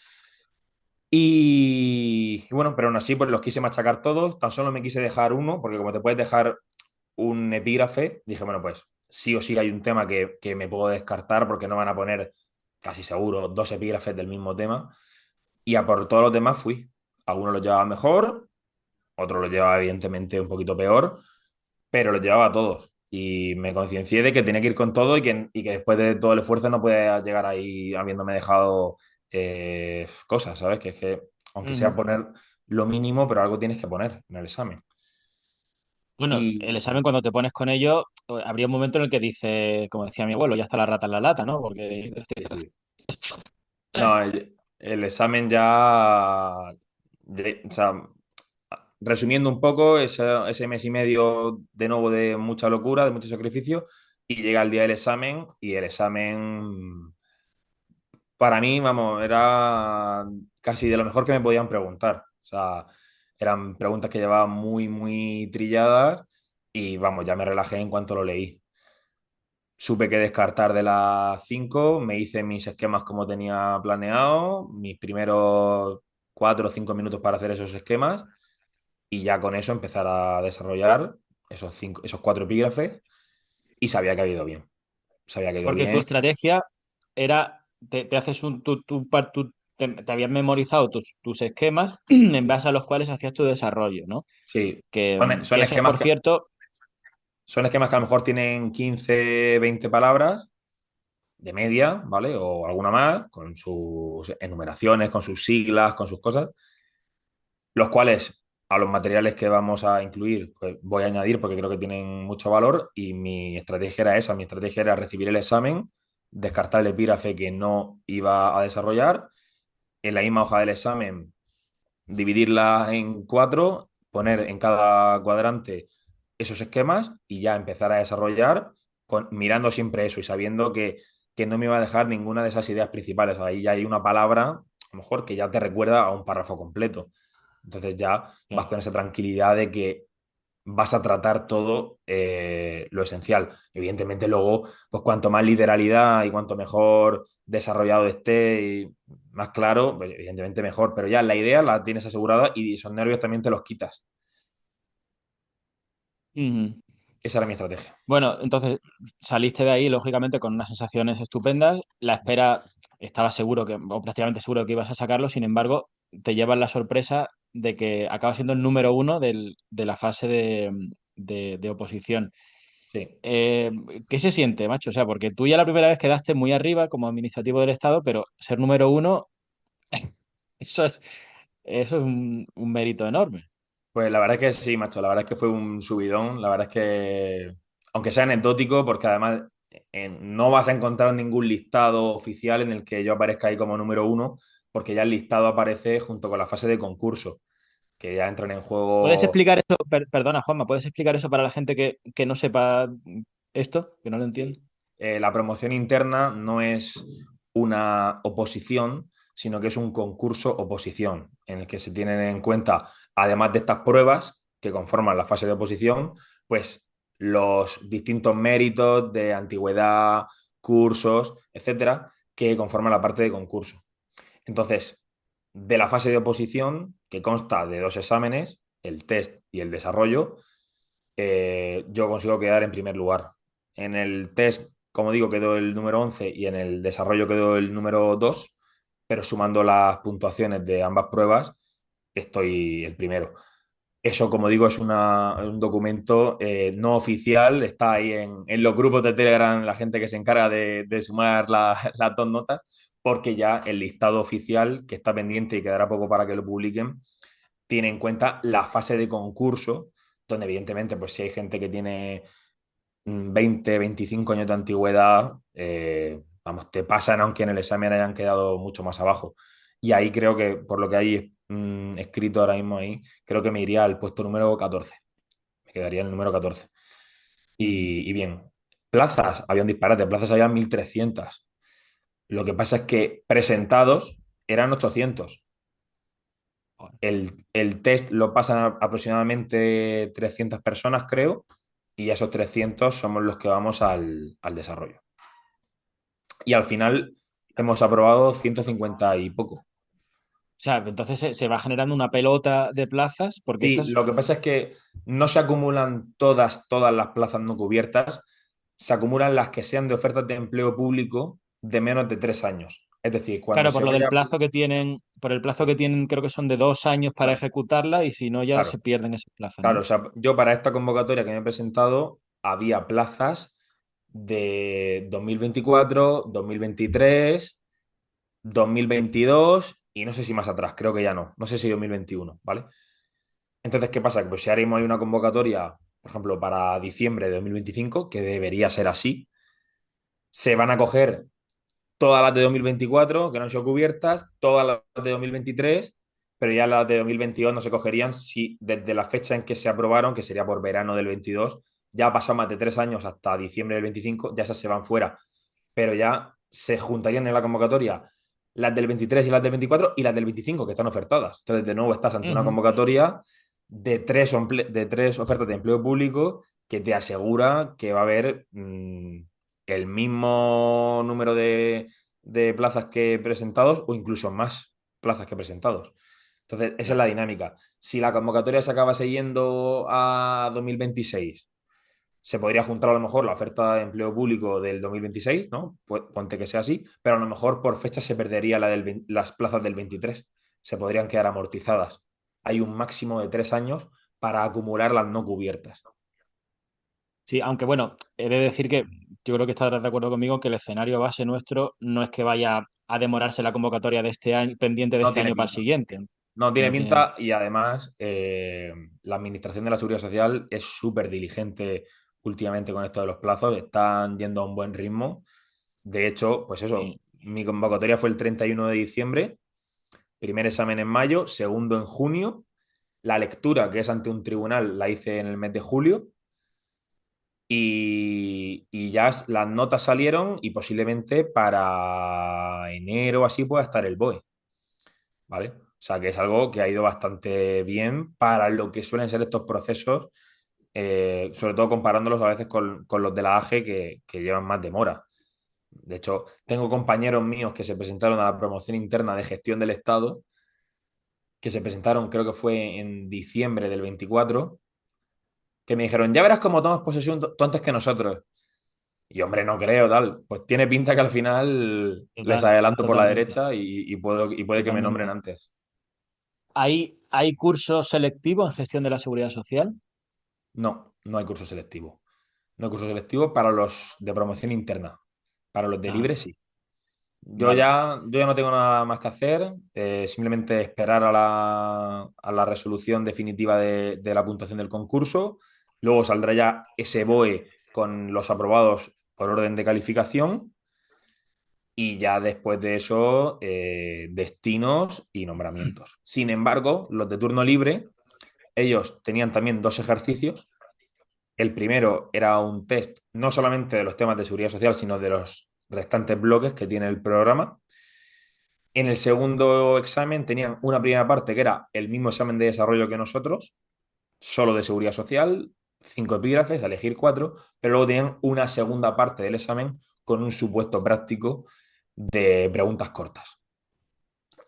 Y bueno, pero aún así, pues los quise machacar todos. Tan solo me quise dejar uno, porque como te puedes dejar un epígrafe, dije, bueno, pues sí o sí hay un tema que me puedo descartar porque no van a poner, casi seguro, 2 epígrafes del mismo tema. Y a por todos los demás fui. Algunos los llevaba mejor, otros los llevaba evidentemente un poquito peor, pero los llevaba a todos. Y me conciencié de que tenía que ir con todo y que después de todo el esfuerzo no puede llegar ahí habiéndome dejado cosas, ¿sabes? Que es que, aunque sea Ujú. poner lo mínimo, pero algo tienes que poner en el examen. Bueno, el Y examen cuando te pones con ello, habría un momento en el que dice, como decía mi abuelo, ya está la rata en la lata, ¿no? Porque sí, sí. No, el examen ya, o sea, resumiendo un poco, ese mes y medio de nuevo de mucha locura, de mucho sacrificio, y llega el día del examen y el examen para mí, vamos, era casi de lo mejor que me podían preguntar. O sea, eran preguntas que llevaba muy, muy trilladas y vamos, ya me relajé en cuanto lo leí. Supe que descartar de las 5, me hice mis esquemas como tenía planeado, mis primeros 4 o 5 minutos para hacer esos esquemas y ya con eso empezar a desarrollar esos 4 epígrafes y sabía que había ido bien. Sabía que ha ido Porque tu bien. estrategia era, te haces te habías memorizado tus esquemas en base a los cuales hacías tu desarrollo, ¿no? Sí, Que, son que eso, esquemas por cierto, son esquemas que a lo mejor tienen 15 20 palabras de media, ¿vale? O alguna más, con sus enumeraciones, con sus siglas, con sus cosas, los cuales a los materiales que vamos a incluir, pues voy a añadir porque creo que tienen mucho valor y mi estrategia era esa, mi estrategia era recibir el examen, descartar el epígrafe que no iba a desarrollar, en la misma hoja del examen dividirla en 4, poner en cada cuadrante esos esquemas y ya empezar a desarrollar mirando siempre eso y sabiendo que no me iba a dejar ninguna de esas ideas principales. Ahí ya hay una palabra, a lo mejor, que ya te recuerda a un párrafo completo. Entonces ya vas claro. con esa tranquilidad de que vas a tratar todo lo esencial. Evidentemente luego, pues cuanto más literalidad y cuanto mejor desarrollado esté y más claro, pues evidentemente mejor, pero ya la idea la tienes asegurada y esos nervios también te los quitas. Ujú. Esa era mi estrategia. Bueno, entonces saliste de ahí, lógicamente, con unas sensaciones estupendas. La espera, estaba seguro que, o prácticamente seguro que ibas a sacarlo, sin embargo, te llevas la sorpresa de que acabas siendo el número uno de la fase de oposición. Sí. Eh, ¿Qué se siente, macho? O sea, porque tú ya la primera vez quedaste muy arriba como administrativo del Estado, pero ser número uno, eso es, eso es un mérito enorme. Pues la verdad es que sí, macho, la verdad es que fue un subidón, la verdad es que, aunque sea anecdótico, porque además no vas a encontrar ningún listado oficial en el que yo aparezca ahí como número uno, porque ya el listado aparece junto con la fase de concurso, que ya entran en ¿Puedes juego. explicar eso? Perdona, Juanma, ¿puedes explicar eso para la gente que no sepa esto, que no lo entiende? Sí. La promoción interna no es una oposición, sino que es un concurso oposición, en el que se tienen en cuenta, además de estas pruebas que conforman la fase de oposición, pues los distintos méritos de antigüedad, cursos, etcétera, que conforman la parte de concurso. Entonces, de la fase de oposición, que consta de 2 exámenes, el test y el desarrollo, yo consigo quedar en primer lugar. En el test, como digo, quedó el número 11 y en el desarrollo quedó el número 2, pero sumando las puntuaciones de ambas pruebas, estoy el primero. Eso, como digo, es un documento no oficial, está ahí en los grupos de Telegram, la gente que se encarga de sumar las 2 notas, porque ya el listado oficial, que está pendiente y quedará poco para que lo publiquen, tiene en cuenta la fase de concurso, donde evidentemente, pues si hay gente que tiene 20, 25 años de antigüedad, vamos, te pasan aunque en el examen hayan quedado mucho más abajo. Y ahí creo que, por lo que hay escrito ahora mismo ahí, creo que me iría al puesto número 14. Me quedaría en el número 14. Ujú. Y bien, plazas, había un disparate, plazas había 1.300. Lo que pasa es que presentados eran 800. Joder. El test lo pasan aproximadamente 300 personas, creo, y esos 300 somos los que vamos al desarrollo. Y al final hemos aprobado 150 y poco. O sea, entonces se va generando una pelota de plazas, porque Sí, esas, lo que pasa es que no se acumulan todas las plazas no cubiertas, se acumulan las que sean de ofertas de empleo público de menos de 3 años. Es decir, cuando claro, se por lo del vaya. plazo que tienen, por el plazo que tienen, creo que son de 2 años para Claro, ejecutarla y si no ya se claro. pierden esas plazas, Claro, o ¿no? sea, yo para esta convocatoria que me he presentado había plazas de 2024, 2023, 2022 y no sé si más atrás, creo que ya no, no sé si 2021, ¿vale? Entonces, ¿qué pasa? Que pues si ahora mismo hay una convocatoria, por ejemplo, para diciembre de 2025, que debería ser así, se van a coger todas las de 2024 que no han sido cubiertas, todas las de 2023, pero ya las de 2022 no se cogerían si desde la fecha en que se aprobaron, que sería por verano del 22, ya ha pasado más de 3 años hasta diciembre del 25, ya esas se van fuera, pero ya se juntarían en la convocatoria las del 23 y las del 24 y las del 25 que están ofertadas. Entonces, de nuevo, estás ante una Ujú. convocatoria de tres ofertas de empleo público que te asegura que va a haber el mismo número de plazas que presentados o incluso más plazas que presentados. Entonces, esa es Ya. la dinámica. Si la convocatoria se acaba siguiendo a 2026, se podría juntar a lo mejor la oferta de empleo público del 2026, ¿no? Ponte que sea así, pero a lo mejor por fecha se perdería las plazas del 23. Se podrían quedar amortizadas. Hay un máximo de 3 años para acumular las no cubiertas. Sí, aunque bueno, he de decir que yo creo que estarás de acuerdo conmigo que el escenario base nuestro no es que vaya a demorarse la convocatoria de este año, pendiente de No este tiene año para el pinta. siguiente. No tiene No tiene. pinta y además la Administración de la Seguridad Social es súper diligente últimamente con esto de los plazos, están yendo a un buen ritmo. De hecho, pues eso, Sí. mi convocatoria fue el 31 de diciembre, primer examen en mayo, segundo en junio, la lectura, que es ante un tribunal, la hice en el mes de julio y ya las notas salieron y posiblemente para enero o así pueda estar el BOE. ¿Vale? O sea, que es algo que ha ido bastante bien para lo que suelen ser estos procesos, sobre todo comparándolos a veces con los de la AGE que llevan más demora. De hecho, tengo compañeros míos que se presentaron a la promoción interna de gestión del Estado, que se presentaron, creo que fue en diciembre del 24, que me dijeron, ya verás cómo tomas posesión tú antes que nosotros. Y hombre, no creo, tal. Pues tiene pinta que al final les Total, adelanto por la totalmente, derecha y puede que me nombren totalmente. antes. ¿Hay cursos selectivos en gestión de la seguridad social? No, no hay curso selectivo. No hay curso selectivo para los de promoción interna. Para los de Ah, libre sí. vale. Yo ya no tengo nada más que hacer, simplemente esperar a la resolución definitiva de la puntuación del concurso. Luego saldrá ya ese BOE con los aprobados por orden de calificación y ya después de eso, destinos y nombramientos. Sin embargo, los de turno libre, ellos tenían también dos ejercicios. El primero era un test no solamente de los temas de seguridad social, sino de los restantes bloques que tiene el programa. En el segundo examen tenían una primera parte que era el mismo examen de desarrollo que nosotros, solo de seguridad social, 5 epígrafes, a elegir 4, pero luego tenían una segunda parte del examen con un supuesto práctico de preguntas cortas.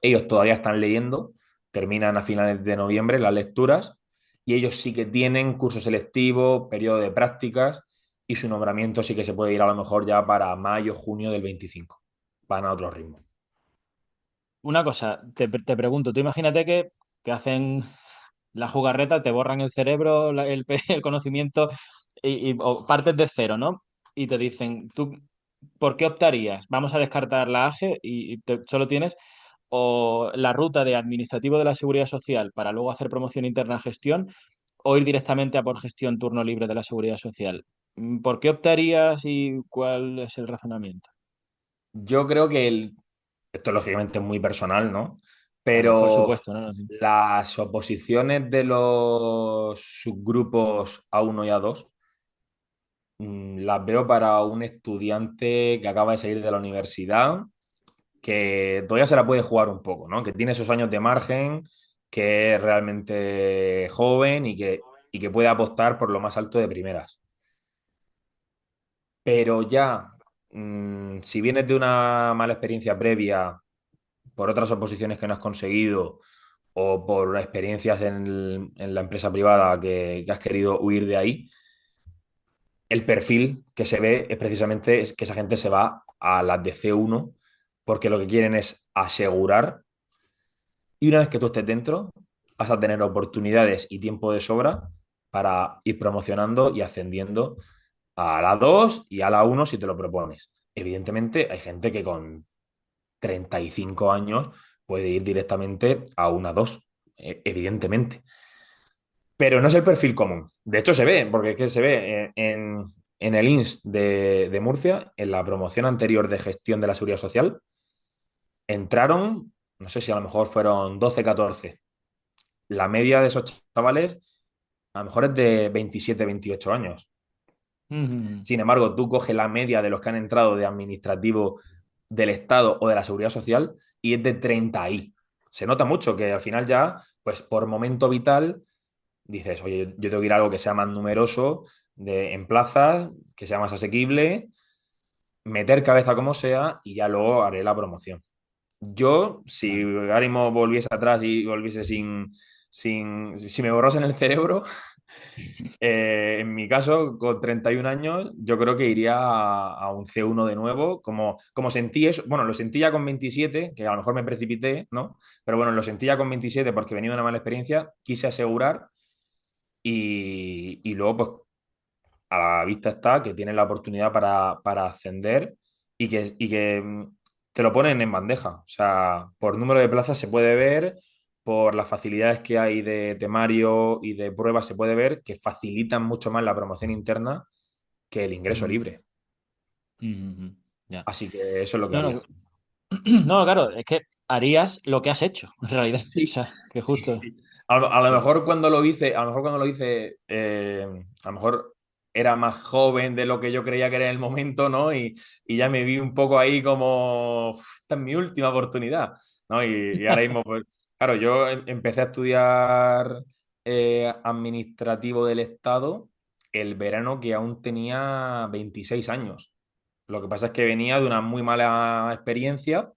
Ellos todavía están leyendo, terminan a finales de noviembre las lecturas y ellos sí que tienen curso selectivo, periodo de prácticas y su nombramiento sí que se puede ir a lo mejor ya para mayo, junio del 25. Van a otro ritmo. Una cosa, te pregunto, tú imagínate que hacen la jugarreta, te borran el cerebro, el conocimiento o partes de cero, ¿no? Y te dicen, ¿tú por qué optarías? Vamos a descartar la AGE y solo tienes o la ruta de administrativo de la seguridad social para luego hacer promoción interna a gestión o ir directamente a por gestión turno libre de la seguridad social. ¿Por qué optarías y cuál es el razonamiento? Yo creo que esto lógicamente es muy personal, ¿no? Claro, por Pero supuesto, ¿no? las oposiciones de los subgrupos A1 y A2 las veo para un estudiante que acaba de salir de la universidad, que todavía se la puede jugar un poco, ¿no? Que tiene esos años de margen, que es realmente joven y que puede apostar por lo más alto de primeras. Pero ya, si vienes de una mala experiencia previa, por otras oposiciones que no has conseguido o por experiencias en la empresa privada que has querido huir de ahí, el perfil que se ve es precisamente es que esa gente se va a las de C1 porque lo que quieren es asegurar y una vez que tú estés dentro vas a tener oportunidades y tiempo de sobra para ir promocionando y ascendiendo a la 2 y a la uno si te lo propones. Evidentemente hay gente que con 35 años puede ir directamente a una 2 evidentemente. Pero no es el perfil común. De hecho, se ve, porque es que se ve en el INS de Murcia, en la promoción anterior de gestión de la seguridad social, entraron, no sé si a lo mejor fueron 12 14. La media de esos chavales a lo mejor es de 27 28 años. Ujú. Sin embargo, tú coges la media de los que han entrado de administrativo del Estado o de la Seguridad Social y es de 30 ahí. Se nota mucho que al final ya, pues por momento vital, dices, oye, yo tengo que ir a algo que sea más numeroso en plazas, que sea más asequible, meter cabeza como sea y ya luego haré la promoción. Yo, si Claro. ahora mismo volviese atrás y volviese si me borrase en el cerebro, en mi caso, con 31 años, yo creo que iría a un C1 de nuevo, como sentí eso, bueno, lo sentí ya con 27, que a lo mejor me precipité, ¿no? Pero bueno, lo sentí ya con 27 porque venía de una mala experiencia, quise asegurar y luego, pues, a la vista está que tienes la oportunidad para ascender y que te lo ponen en bandeja. O sea, por número de plazas se puede ver, por las facilidades que hay de temario y de pruebas se puede ver que facilitan mucho más la promoción interna que el ingreso Ujú. libre. Ujú. Ya. Así que eso es lo que No, haría. no, no, claro, es que harías lo que has hecho, en realidad. O Sí, sea, que sí, justo. sí. A lo Sí. mejor cuando lo hice, a lo mejor era más joven de lo que yo creía que era en el momento, ¿no? Y ya me vi un poco ahí como, "Uf, esta es mi última oportunidad", ¿no? Y ahora mismo, pues, claro, yo empecé a estudiar administrativo del Estado el verano que aún tenía 26 años. Lo que pasa es que venía de una muy mala experiencia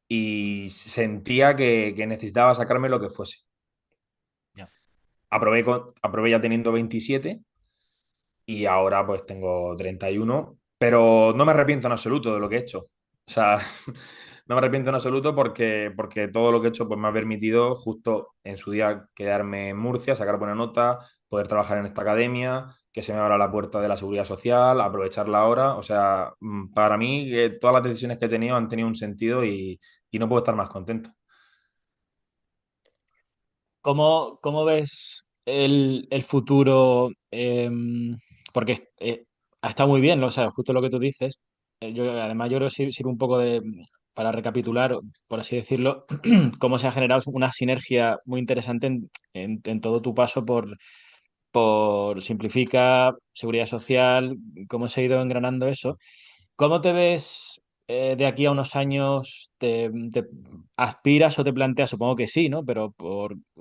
y sentía que necesitaba sacarme lo que fuese. Ya. Aprobé ya teniendo 27 y ahora pues tengo 31, pero no me arrepiento en absoluto de lo que he hecho. O sea, no me arrepiento en absoluto porque todo lo que he hecho pues me ha permitido justo en su día quedarme en Murcia, sacar buena nota, poder trabajar en esta academia, que se me abra la puerta de la seguridad social, aprovecharla ahora. O sea, para mí todas las decisiones que he tenido han tenido un sentido y no puedo estar más contento. ¿Cómo ves el futuro? Porque ha estado muy bien, ¿no? O sea, justo lo que tú dices. Además, yo creo que sirve un poco para recapitular, por así decirlo, cómo se ha generado una sinergia muy interesante en todo tu paso por Simplifica, Seguridad Social, cómo se ha ido engranando eso. ¿Cómo te ves de aquí a unos años? ¿Te aspiras o te planteas? Supongo que sí, ¿no? Pero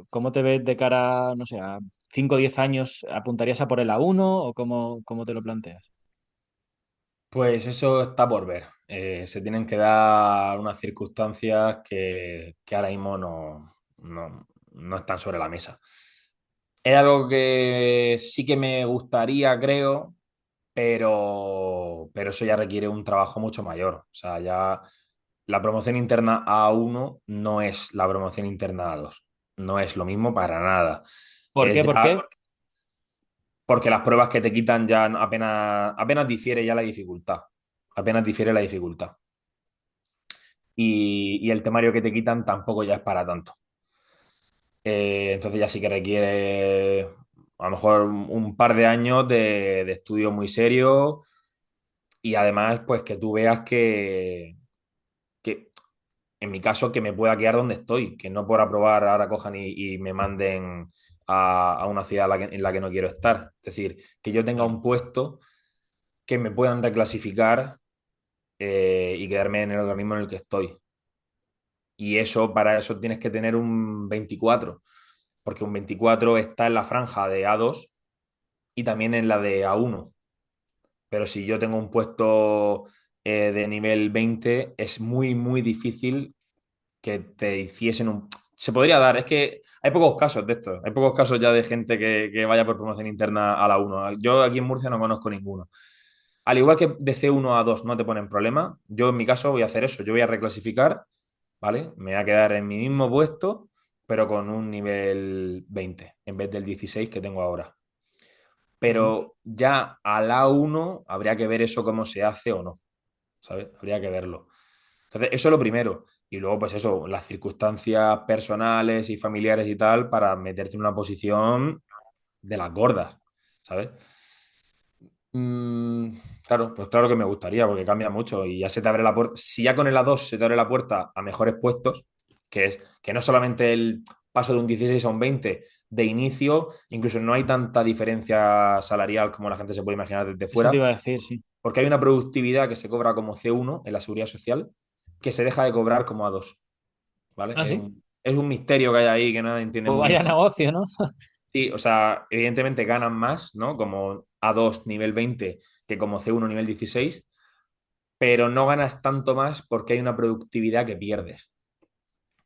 ¿cómo te ves de cara, no sé, a 5 o 10 años? ¿Apuntarías a por el A1 o cómo te lo planteas? Pues eso está por ver. Se tienen que dar unas circunstancias que ahora mismo no están sobre la mesa. Es algo que sí que me gustaría, creo, pero eso ya requiere un trabajo mucho mayor. O sea, ya la promoción interna A1 no es la promoción interna A2. No es lo mismo para nada. ¿Por Es qué? ¿Por qué? ya porque las pruebas que te quitan ya apenas difiere ya la dificultad. Apenas difiere la dificultad. Y el temario que te quitan tampoco ya es para tanto. Entonces ya sí que requiere a lo mejor un par de años de estudio muy serio y además pues que tú veas que en mi caso que me pueda quedar donde estoy, que no por aprobar ahora cojan y me manden a una ciudad en la que no quiero estar. Es decir, que yo tenga Claro. un puesto que me puedan reclasificar y quedarme en el organismo en el que estoy. Y eso, para eso tienes que tener un 24 porque un 24 está en la franja de A2 y también en la de A1. Pero si yo tengo un puesto de nivel 20, es muy, muy difícil que te hiciesen un... Se podría dar, es que hay pocos casos de esto, hay pocos casos ya de gente que vaya por promoción interna a la 1. Yo aquí en Murcia no conozco ninguno. Al igual que de C1 a 2 no te ponen problema, yo en mi caso voy a hacer eso, yo voy a reclasificar, ¿vale? Me voy a quedar en mi mismo puesto, pero con un nivel 20 en vez del 16 que tengo ahora. Ujú. Pero ya a la 1 habría que ver eso cómo se hace o no, ¿sabes? Habría que verlo. Entonces, eso es lo primero. Y luego, pues eso, las circunstancias personales y familiares y tal para meterte en una posición de las gordas, ¿sabes? Mm, claro, pues claro que me gustaría, porque cambia mucho y ya se te abre la puerta. Si ya con el A2 se te abre la puerta a mejores puestos, que es que no solamente el paso de un 16 a un 20 de inicio, incluso no hay tanta diferencia salarial como la gente se puede imaginar desde Eso te fuera, iba a decir, sí. porque hay una productividad que se cobra como C1 en la seguridad social que se deja de cobrar como A2, ¿vale? Ah, sí. Es un misterio que hay ahí que nadie entiende Pues muy vaya bien, ¿no? negocio, ¿no? Sí, o sea, evidentemente ganan más, ¿no? Como A2 nivel 20 que como C1 nivel 16, pero no ganas tanto más porque hay una productividad que pierdes.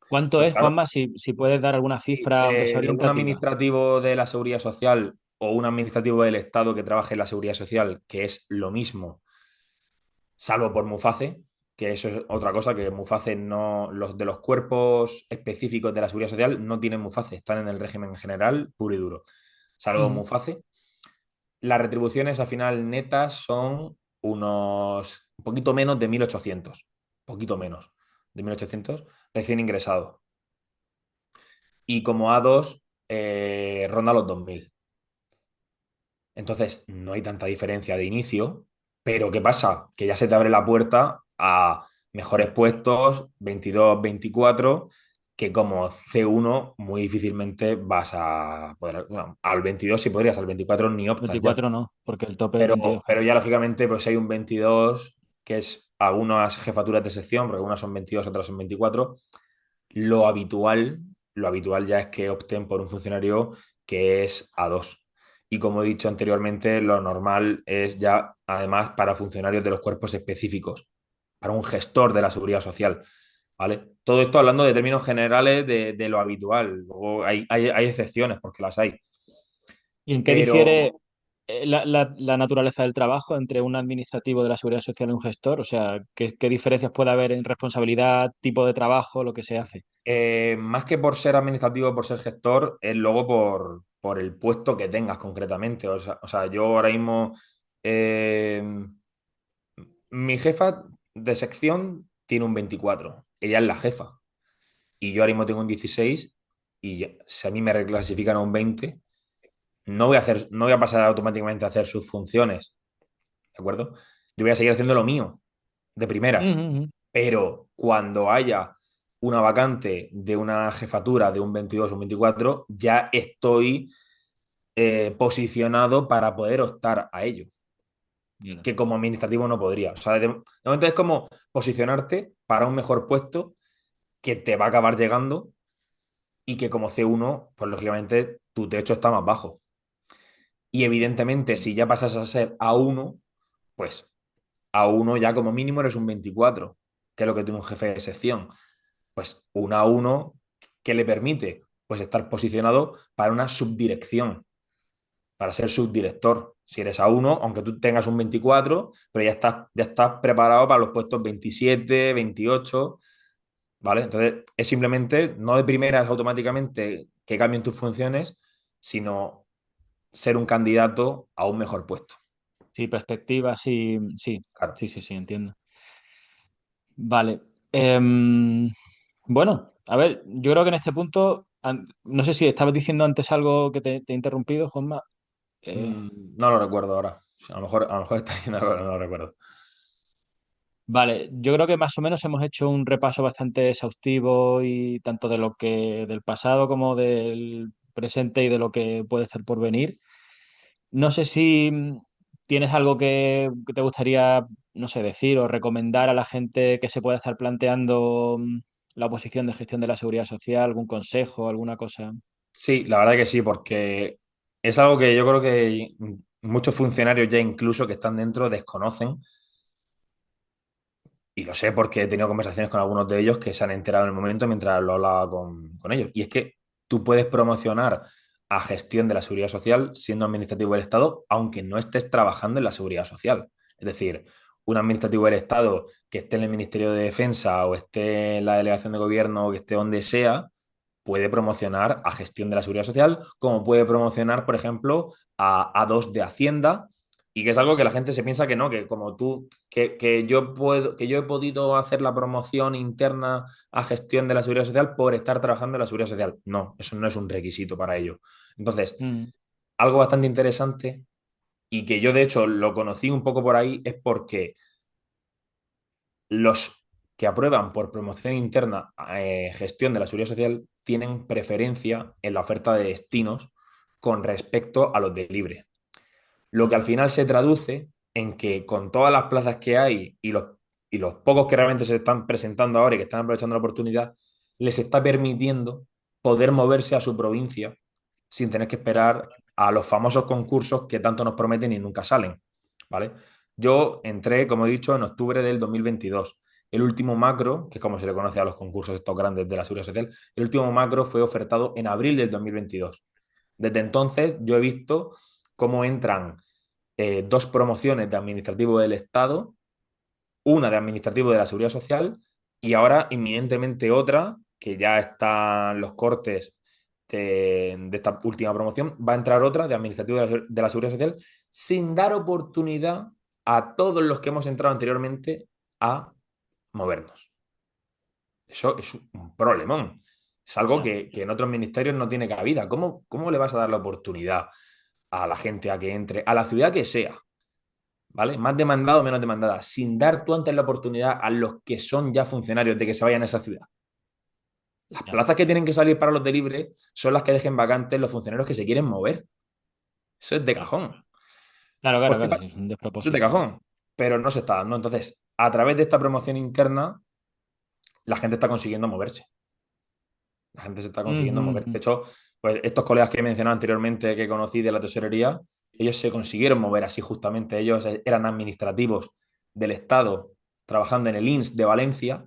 ¿Cuánto Entonces, es, claro, Juanma? Si puedes dar alguna cifra, aunque sea un orientativa. administrativo de la seguridad social o un administrativo del Estado que trabaje en la seguridad social, que es lo mismo, salvo por Muface, que eso es otra cosa, que Muface no, los de los cuerpos específicos de la seguridad social no tienen Muface, están en el régimen general puro y duro. Salvo Ujú. Muface, las retribuciones al final netas son unos un poquito menos de 1.800, poquito menos de 1.800 recién ingresado. Y como A2 ronda los 2.000. Entonces no hay tanta diferencia de inicio, pero ¿qué pasa? Que ya se te abre la puerta a mejores puestos, 22, 24, que como C1 muy difícilmente vas a poder, bueno, al 22 si podrías, al 24 ni optas ya. 24 no, porque el tope es Pero, 22, pero claro. ya lógicamente pues hay un 22 que es algunas jefaturas de sección, porque algunas son 22, otras son 24. Lo habitual, lo habitual ya es que opten por un funcionario que es A2. Y como he dicho anteriormente, lo normal es ya, además, para funcionarios de los cuerpos específicos, para un gestor de la seguridad social. ¿Vale? Todo esto hablando de términos generales de lo habitual. Luego hay excepciones, porque las hay. ¿Y en qué difiere Pero la naturaleza del trabajo entre un administrativo de la seguridad social y un gestor? O sea, ¿qué diferencias puede haber en responsabilidad, tipo de trabajo, lo que se hace? más que por ser administrativo, por ser gestor, es luego por el puesto que tengas concretamente. O sea, yo ahora mismo, eh, mi jefa de sección tiene un 24. Ella es la jefa. Y yo ahora mismo tengo un 16 y si a mí me reclasifican a un 20, no voy a pasar automáticamente a hacer sus funciones, ¿de acuerdo? Yo voy a seguir haciendo lo mío, de Ujú, primeras. ujú. Pero cuando haya una vacante de una jefatura de un 22 o un 24, ya estoy posicionado para poder optar a ello, Mira. que como administrativo no podría. O sea, de momento es como posicionarte para un mejor puesto que te va a acabar llegando y que como C1, pues lógicamente tu techo está más bajo. Y evidentemente, si ya pasas a ser A1, pues A1 ya como mínimo eres un 24, que es lo que tiene un jefe de sección. Pues un A1, ¿qué le permite? Pues estar posicionado para una subdirección, para ser subdirector. Si eres A1, aunque tú tengas un 24, pero ya estás preparado para los puestos 27, 28, ¿vale? Entonces, es simplemente, no de primeras automáticamente que cambien tus funciones, sino ser un candidato a un mejor puesto. Sí, perspectiva, sí, sí, Claro. sí, sí, sí, entiendo. Vale. Em, bueno, a ver, yo creo que en este punto, no sé si estabas diciendo antes algo que te he interrumpido, Juanma. Eh, No lo recuerdo ahora. A lo mejor está diciendo algo, pero no lo recuerdo. vale, yo creo que más o menos hemos hecho un repaso bastante exhaustivo y tanto de lo que del pasado como del presente y de lo que puede estar por venir. No sé si tienes algo que te gustaría, no sé, decir o recomendar a la gente que se pueda estar planteando la oposición de gestión de la seguridad social, algún consejo, alguna cosa. Sí, la verdad que sí, porque es algo que yo creo que muchos funcionarios ya incluso que están dentro desconocen, y lo sé porque he tenido conversaciones con algunos de ellos que se han enterado en el momento mientras lo hablaba con ellos. Y es que tú puedes promocionar a gestión de la seguridad social siendo administrativo del Estado, aunque no estés trabajando en la seguridad social. Es decir, un administrativo del Estado que esté en el Ministerio de Defensa o esté en la delegación de gobierno o que esté donde sea, puede promocionar a gestión de la seguridad social, como puede promocionar, por ejemplo, a dos de Hacienda, y que es algo que la gente se piensa que no, que como tú, que yo he podido hacer la promoción interna a gestión de la seguridad social por estar trabajando en la seguridad social. No, eso no es un requisito para ello. Entonces, Mm, algo bastante interesante y que yo de hecho lo conocí un poco por ahí, es porque los que aprueban por promoción interna gestión de la seguridad social tienen preferencia en la oferta de destinos con respecto a los de libre. Lo que al Ujú. final se traduce en que con todas las plazas que hay y los pocos que realmente se están presentando ahora y que están aprovechando la oportunidad, les está permitiendo poder moverse a su provincia sin tener que Ya, esperar a los famosos concursos que tanto nos prometen y nunca salen, ¿vale? Yo entré, como he dicho, en octubre del 2022. El último macro, que es como se le conoce a los concursos estos grandes de la Seguridad Social, el último macro fue ofertado en abril del 2022. Desde entonces yo he visto cómo entran dos promociones de administrativo del Estado, una de administrativo de la Seguridad Social y ahora inminentemente otra, que ya están los cortes de esta última promoción, va a entrar otra de administrativo de la Seguridad Social sin dar oportunidad a todos los que hemos entrado anteriormente a movernos. Eso es un problemón. Es algo ya. que en otros ministerios no tiene cabida. ¿Cómo le vas a dar la oportunidad a la gente a que entre, a la ciudad que sea, ¿vale? Más demandada o menos demandada, sin dar tú antes la oportunidad a los que son ya funcionarios de que se vayan a esa ciudad? Las Ya. plazas que tienen que salir para los de libre son las que dejen vacantes los funcionarios que se quieren mover. Eso es de Claro, cajón. claro, claro, Pues, ¿qué claro, pasa? sí, es un Eso es de despropósito. cajón. Pero no se está dando. Entonces, a través de esta promoción interna, la gente está consiguiendo moverse. La gente se está consiguiendo Ujú, mover. ujú, De hecho, pues estos colegas que he mencionado anteriormente que conocí de la tesorería, ellos se consiguieron mover así justamente. Ellos eran administrativos del Estado trabajando en el INS de Valencia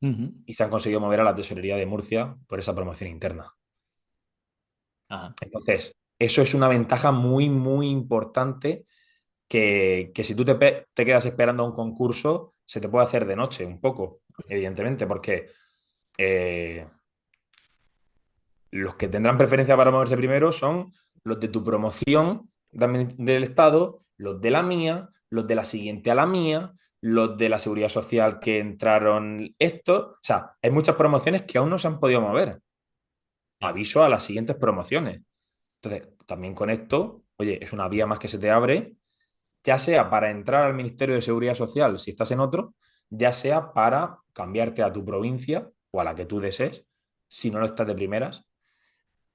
ujú. y se han conseguido mover a la tesorería de Murcia por esa promoción interna. Ajá. Entonces, eso es una ventaja muy, muy importante que si tú te quedas esperando a un concurso, se te puede hacer de noche un poco, evidentemente, porque eh, los que tendrán preferencia para moverse primero son los de tu promoción del Estado, los de la mía, los de la siguiente a la mía, los de la Seguridad Social que entraron esto. O sea, hay muchas promociones que aún no se han podido mover. Ya. Aviso a las siguientes promociones. Entonces, también con esto, oye, es una vía más que se te abre, ya sea para entrar al Ministerio de Seguridad Social si estás en otro, ya sea para cambiarte a tu provincia o a la que tú desees, si no lo estás de primeras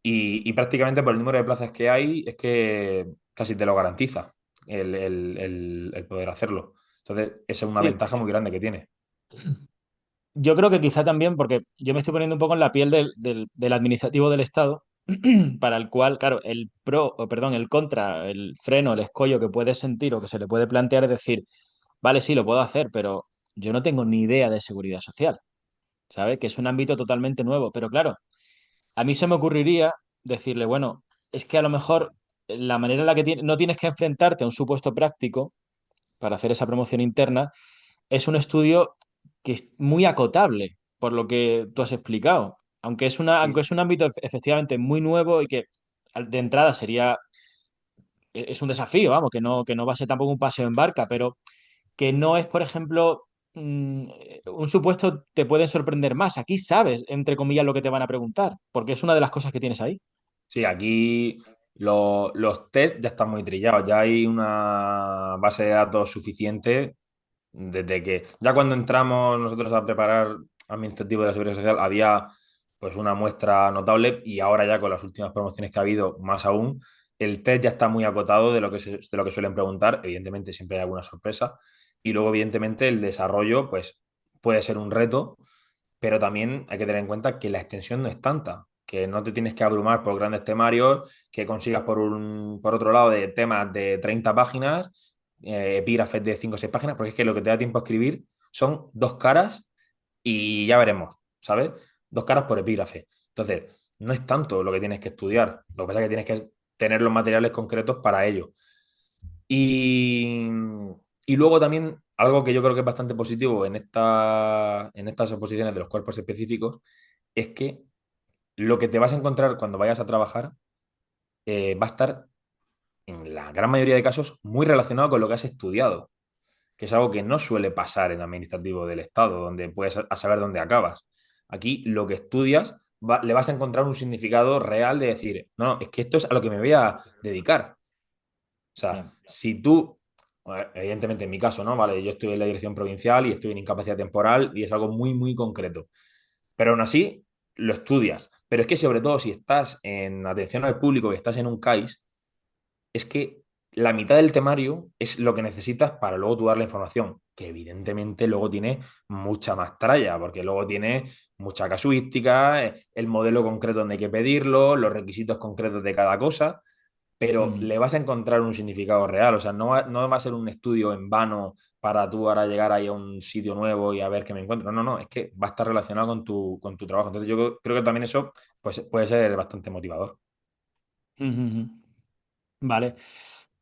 y prácticamente por el número de plazas que hay, es que casi te lo garantiza el poder hacerlo. Entonces, esa es una Sí, ventaja muy grande que tiene. yo creo que quizá también, porque yo me estoy poniendo un poco en la piel del administrativo del Estado, para el cual, claro, el pro, o perdón, el contra, el freno, el escollo que puede sentir o que se le puede plantear es decir, vale, sí, lo puedo hacer, pero yo no tengo ni idea de seguridad social, ¿sabes? Que es un ámbito totalmente nuevo. Pero claro, a mí se me ocurriría decirle, bueno, es que a lo mejor la manera en la que no tienes que enfrentarte a un supuesto práctico para hacer esa promoción interna es un estudio que es muy acotable, por lo que tú has explicado. Aunque Sí, es un ámbito efectivamente muy nuevo y que de entrada sería, es un desafío, vamos, que no va a ser tampoco un paseo en barca, pero que no es, por ejemplo, un supuesto te pueden sorprender más. Aquí sabes, entre comillas, lo que te van a preguntar, porque es una de las cosas que tienes ahí. sí, aquí los test ya están muy trillados, ya hay una base de datos suficiente desde que ya cuando entramos nosotros a preparar administrativo de la Seguridad Social había pues una muestra notable y ahora ya con las últimas promociones que ha habido, más aún, el test ya está muy acotado de lo de lo que suelen preguntar. Evidentemente siempre hay alguna sorpresa y luego evidentemente el desarrollo pues puede ser un reto, pero también hay que tener en cuenta que la extensión no es tanta, que no te tienes que abrumar por grandes temarios, que consigas por otro lado de temas de 30 páginas, epígrafes de 5 o 6 páginas, porque es que lo que te da tiempo a escribir son dos caras y ya veremos, ¿sabes? Dos caras por epígrafe. Entonces, no es tanto lo que tienes que estudiar, lo que pasa es que tienes que tener los materiales concretos para ello. Y, y luego también algo que yo creo que es bastante positivo en estas oposiciones de los cuerpos específicos es que lo que te vas a encontrar cuando vayas a trabajar va a estar, en la gran mayoría de casos, muy relacionado con lo que has estudiado, que es algo que no suele pasar en administrativo del Estado, donde puedes a saber dónde acabas. Aquí lo que estudias le vas a encontrar un significado real de decir, no, es que esto es a lo que me voy a dedicar. sea, Ya. si tú, evidentemente en mi caso, ¿no? Vale, yo estoy en la dirección provincial y estoy en incapacidad temporal y es algo muy, muy concreto. Pero aún así, lo estudias. Pero es que sobre todo si estás en atención al público, que estás en un CAIS, es que la mitad del temario es lo que necesitas para luego tú dar la información, que evidentemente luego tiene mucha más tralla, porque luego tiene mucha casuística, el modelo concreto donde hay que pedirlo, los requisitos concretos de cada cosa, pero Ujú. le vas a encontrar un significado real, o sea, no va a ser un estudio en vano para tú ahora llegar ahí a un sitio nuevo y a ver qué me encuentro. No, no, es que va a estar relacionado con tu trabajo. Entonces yo creo que también eso pues, puede ser bastante motivador. Ujú, ujú. Vale.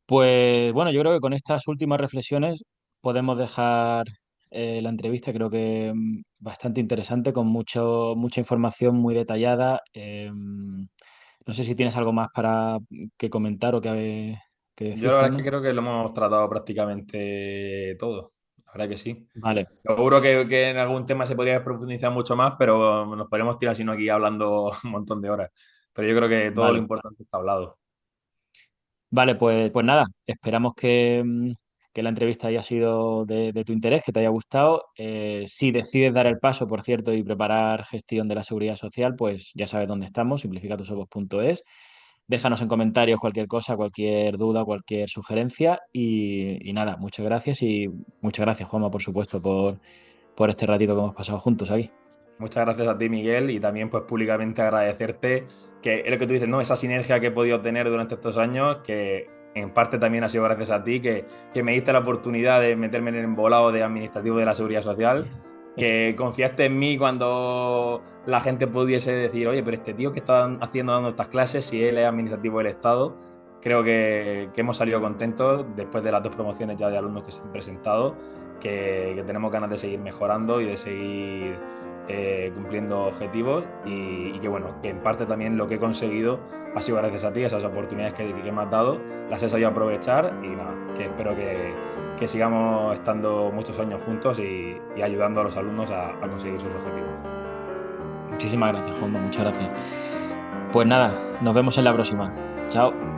Pues bueno, yo creo que con estas últimas reflexiones podemos dejar la entrevista, creo que bastante interesante, con mucha información muy detallada. No sé si tienes algo más para que comentar o que Yo decir, la verdad es que Juanma. creo que lo hemos tratado prácticamente todo. La verdad que sí. Vale, Seguro que en algún tema se podría profundizar mucho más, pero nos podríamos tirar sino aquí hablando un montón de horas. Pero yo creo que todo lo vale. importante está hablado. Vale, pues nada, esperamos que la entrevista haya sido de tu interés, que te haya gustado. Si decides dar el paso, por cierto, y preparar gestión de la seguridad social, pues ya sabes dónde estamos, simplificatusojos.es. Déjanos en comentarios cualquier cosa, cualquier duda, cualquier sugerencia. Y nada, muchas gracias, Juanma, por supuesto, por este ratito que hemos pasado juntos aquí. Muchas gracias a ti, Miguel, y también pues públicamente agradecerte que es lo que tú dices, ¿no? Esa sinergia que he podido tener durante estos años, que en parte también ha sido gracias a ti, que me diste la oportunidad de meterme en el embolado de administrativo de la Seguridad Social, que confiaste en mí cuando la gente pudiese decir, oye, pero este tío que está haciendo dando estas clases, si él es administrativo del Estado, creo que hemos salido contentos después de las dos promociones ya de alumnos que se han presentado, que tenemos ganas de seguir mejorando y de seguir cumpliendo objetivos y que bueno, que en parte también lo que he conseguido ha sido gracias a ti, esas oportunidades que me has dado, las he sabido aprovechar y nada, que espero que sigamos estando muchos años juntos y ayudando a los alumnos a conseguir sus objetivos. Muchísimas gracias, Juanma, muchas gracias. Pues nada, nos vemos en la próxima. Chao.